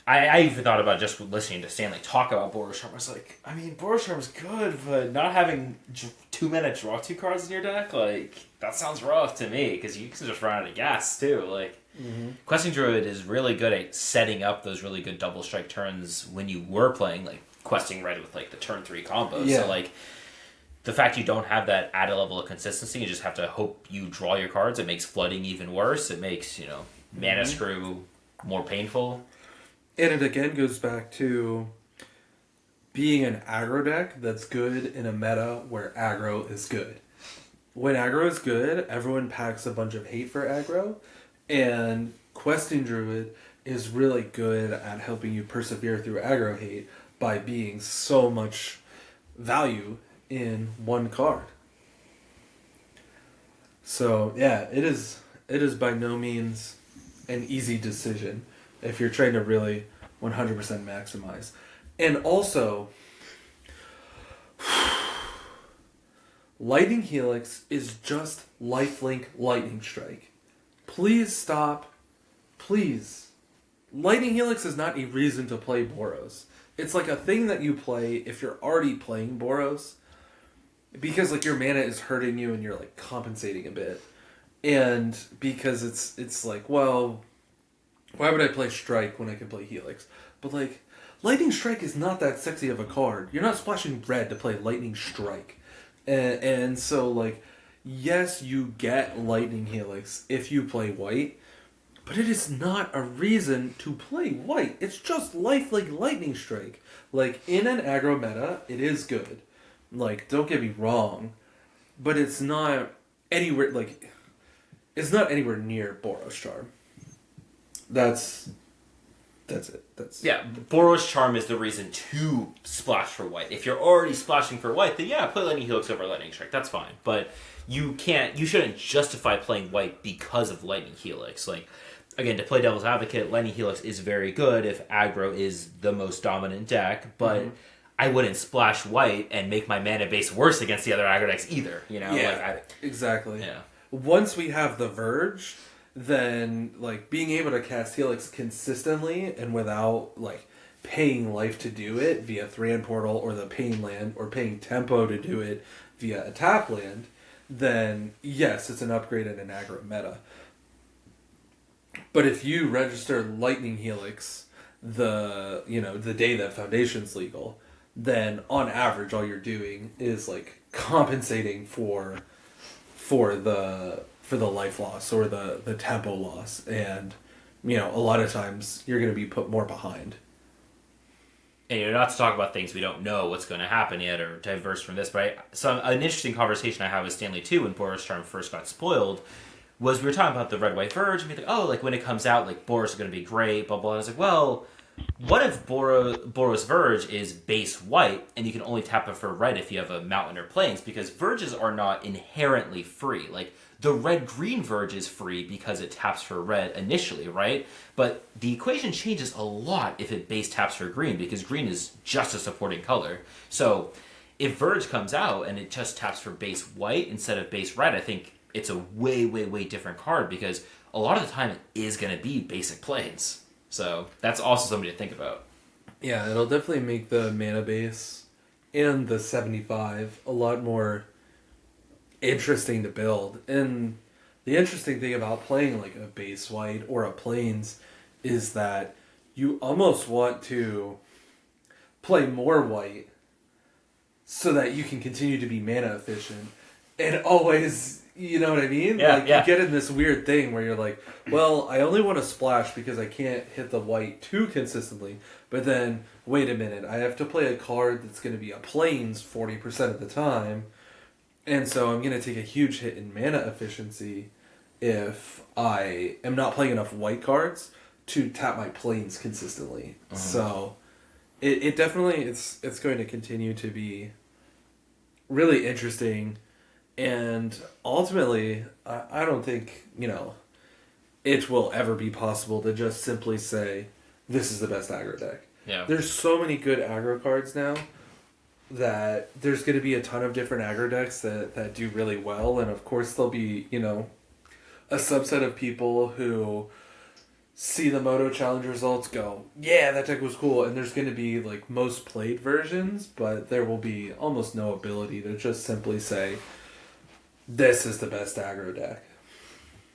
I even thought about just listening to Stanley talk about Boros Charm. I was like, I mean, Boros Charm is good, but not having 2 mana draw 2 cards in your deck, like, that sounds rough to me, because you can just run out of gas, too. Like, Questing Druid is really good at setting up those really good double strike turns when you were playing, like, Questing Red with, like, the turn 3 combos. Yeah. So, like, the fact you don't have that added level of consistency, you just have to hope you draw your cards. It makes flooding even worse. It makes, mana screw more painful. And it again goes back to being an aggro deck that's good in a meta where aggro is good. When aggro is good, everyone packs a bunch of hate for aggro, and Questing Druid is really good at helping you persevere through aggro hate by being so much value in one card. So yeah, it is by no means an easy decision if you're trying to really 100% maximize. And also, Lightning Helix is just lifelink Lightning Strike. Please stop. Please. Lightning Helix is not a reason to play Boros. it's like a thing that you play if you're already playing Boros, because like your mana is hurting you and you're like compensating a bit, and because it's like, well, why would I play Strike when I can play Helix? But like, Lightning Strike is not that sexy of a card. You're not splashing red to play Lightning Strike, and so like, yes, you get Lightning Helix if you play white. But it is not a reason to play white. It's just life like Lightning Strike. Like, in an aggro meta, it is good. Like, don't get me wrong. But it's not anywhere, like, it's not anywhere near Boros Charm. That's it. Yeah, Boros Charm is the reason to splash for white. If you're already splashing for white, then yeah, play Lightning Helix over Lightning Strike. That's fine. But you shouldn't justify playing white because of Lightning Helix. Like, again, to play Devil's Advocate, Lightning Helix is very good if aggro is the most dominant deck, but I wouldn't splash white and make my mana base worse against the other aggro decks either. You know, Yeah, exactly. Yeah. Once we have the Verge, then like being able to cast Helix consistently and without like paying life to do it via Thran Portal or the Pain Land or paying tempo to do it via a tap land, then yes, it's an upgrade in an aggro meta. But if you register Lightning Helix the day that Foundation's legal, then on average all you're doing is like compensating for the life loss or the tempo loss, and a lot of times you're going to be put more behind. And not to talk about things we don't know what's going to happen yet or diverse from this, but an interesting conversation I had with Stanley too when Boros Charm first got spoiled was we were talking about the Red-White Verge, and we think, oh, like when it comes out, like Boros is going to be great, blah, blah. And I was like, well, what if Boros Verge is base white, and you can only tap it for red if you have a mountain or plains, because Verges are not inherently free. Like, the red-green Verge is free because it taps for red initially, right? But the equation changes a lot if it base taps for green, because green is just a supporting color. So, if Verge comes out and it just taps for base white instead of base red, I think it's a way, way, way different card, because a lot of the time it is going to be basic plains. So that's also something to think about. Yeah, it'll definitely make the mana base and the 75 a lot more interesting to build. And the interesting thing about playing like a base white or a plains is that you almost want to play more white so that you can continue to be mana efficient and always... You know what I mean? Yeah, like, yeah. You get in this weird thing where you're like, well, I only want to splash because I can't hit the white too consistently. But then, wait a minute, I have to play a card that's going to be a plains 40% of the time. And so I'm going to take a huge hit in mana efficiency if I am not playing enough white cards to tap my plains consistently. Uh-huh. So it definitely, it's going to continue to be really interesting. And ultimately, I don't think, it will ever be possible to just simply say, this is the best aggro deck. Yeah. There's so many good aggro cards now that there's going to be a ton of different aggro decks that do really well. And of course, there'll be, a subset of people who see the Moto Challenge results, go, yeah, that deck was cool. And there's going to be, like, most played versions, but there will be almost no ability to just simply say... This is the best aggro deck.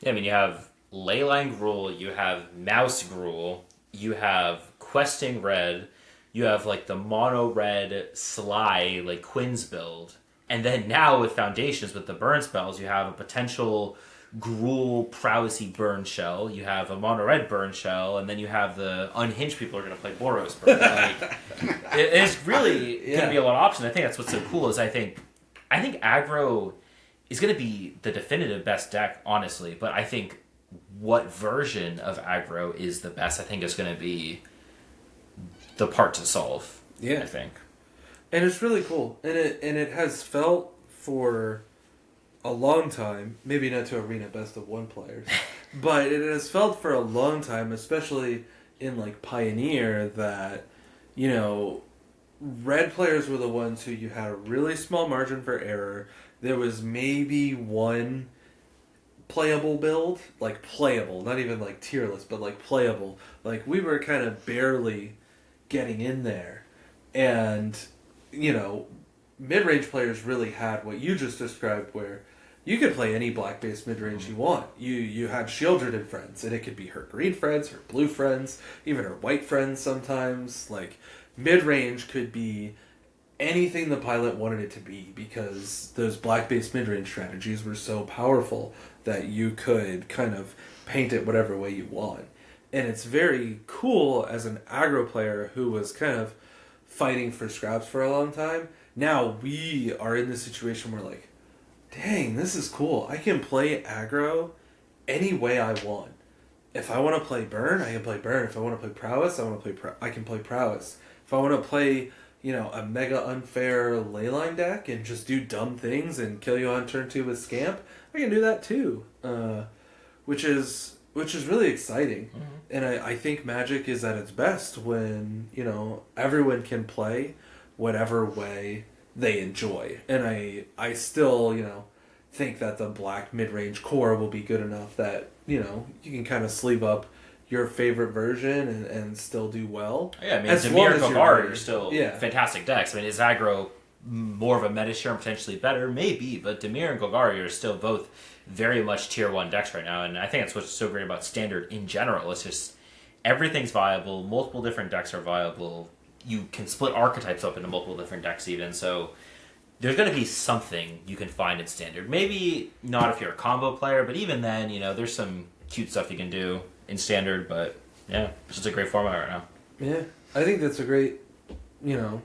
Yeah, I mean, you have Leyline Gruul, you have Mouse Gruul, you have Questing Red, you have, like, the mono red Sly, like, Quinn's build. And then now with Foundations, with the burn spells, you have a potential Gruul Prowessy burn shell, you have a mono red burn shell, and then you have the unhinged people who are going to play Boros burn. Like, it's really going to be a lot of options. I think that's what's so cool is I think aggro is going to be the definitive best deck, honestly. But I think what version of aggro is the best, I think is going to be the part to solve. Yeah. I think. And it's really cool. And it has felt for a long time, maybe not to arena best of one players, but it has felt for a long time, especially in like Pioneer, that, red players were the ones who you had a really small margin for error. There was maybe one playable build, like playable, not even like tier list, but like playable. Like we were kind of barely getting in there. And, you know, mid-range players really had what you just described, where you could play any black-based mid-range you want. You had Shieldred friends, and it could be her green friends, her blue friends, even her white friends sometimes. Like, mid-range could be anything the pilot wanted it to be, because those black-based mid-range strategies were so powerful that you could kind of paint it whatever way you want. And it's very cool as an aggro player who was kind of fighting for scraps for a long time. Now we are in this situation where, like, dang, this is cool. I can play aggro any way I want. If I want to play burn, I can play burn. If I want to play prowess, I can play prowess. If I want to play, you know, a mega unfair leyline deck and just do dumb things and kill you on turn 2 with Scamp, I can do that too. Which is really exciting. Mm-hmm. And I think Magic is at its best when, you know, everyone can play whatever way they enjoy. And I still, you know, think that the black mid-range core will be good enough that, you know, you can kind of sleeve up your favorite version and still do well. Yeah, I mean, as Dimir and long as Golgari are still yeah. fantastic decks. I mean, is aggro more of a meta share and potentially better? Maybe, but Dimir and Golgari are still both very much tier 1 decks right now, and I think that's what's so great about Standard in general. It's just everything's viable, multiple different decks are viable, you can split archetypes up into multiple different decks even, so there's going to be something you can find in Standard. Maybe not if you're a combo player, but even then, you know, there's some cute stuff you can do in Standard, but yeah, it's just a great format right now. Yeah, I think that's a great, you know,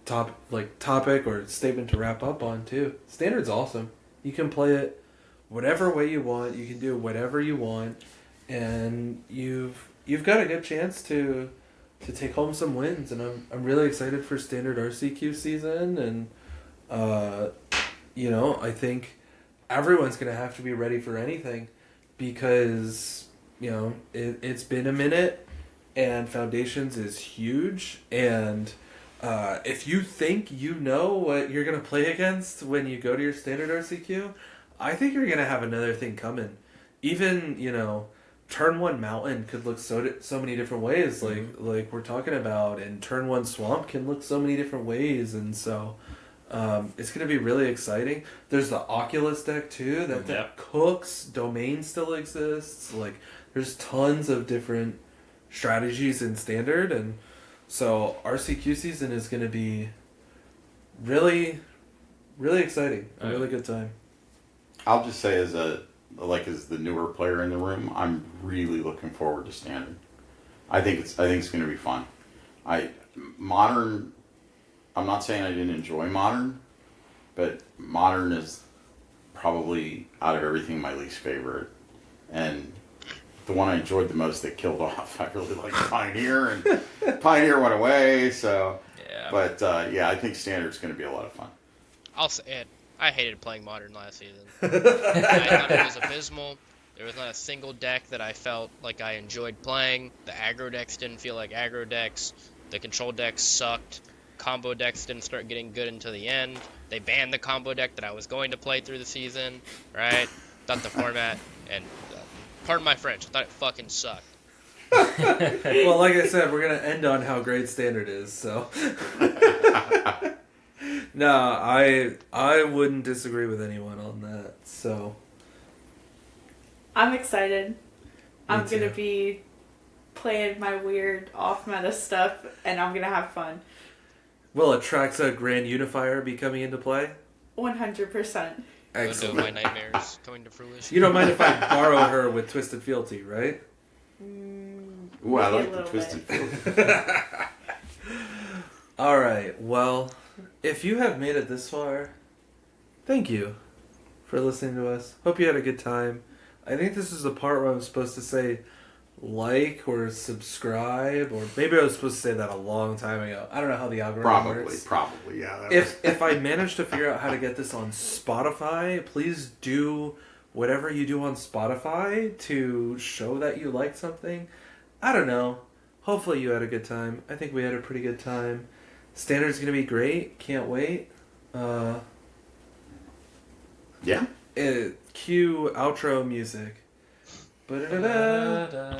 topic or statement to wrap up on too. Standard's awesome. You can play it whatever way you want. You can do whatever you want, and you've got a good chance to take home some wins. And I'm really excited for Standard RCQ season. And you know, I think everyone's gonna have to be ready for anything, because you know it's been a minute, and Foundations is huge. And if you think you know what you're gonna play against when you go to your Standard RCQ, I think you're gonna have another thing coming. Even, you know, turn 1 Mountain could look so many different ways, like we're talking about, and turn 1 Swamp can look so many different ways, and so it's gonna be really exciting. There's the Oculus deck too that cooks. Domain still exists. Like, there's tons of different strategies in Standard, and so RCQ season is gonna be really, really exciting. A really good time. I'll just say, as the newer player in the room, I'm really looking forward to Standard. I think it's going to be fun. Modern. I'm not saying I didn't enjoy Modern, but Modern is probably, out of everything, my least favorite, and the one I enjoyed the most that killed off. I really liked Pioneer, and Pioneer went away. So, yeah. But yeah, I think Standard's going to be a lot of fun. I'll say it. I hated playing Modern last season. I thought it was abysmal. There was not a single deck that I felt like I enjoyed playing. The aggro decks didn't feel like aggro decks. The control decks sucked. Combo decks didn't start getting good until the end. They banned the combo deck that I was going to play through the season, right? Thought the format, and pardon my French, I thought it fucking sucked. Well, like I said, we're going to end on how great Standard is, so... No, I wouldn't disagree with anyone on that. So I'm excited. I'm too. gonna be playing my weird off-meta stuff, and I'm gonna have fun. Will Atraxa Grand Unifier be coming into play? 100%. Excellent. My nightmares coming to fruition. You don't mind if I borrow her with Twisted Fealty, right? Ooh, I like the Twisted Fealty. All right. Well, if you have made it this far, thank you for listening to us. Hope you had a good time. I think this is the part where I'm supposed to say like or subscribe, or maybe I was supposed to say that a long time ago. I don't know how the algorithm works. Probably, yeah. If I manage to figure out how to get this on Spotify, please do whatever you do on Spotify to show that you like something. I don't know. Hopefully you had a good time. I think we had a pretty good time. Standard's gonna be great. Can't wait. Yeah. Cue outro music. Ba-da-da-da.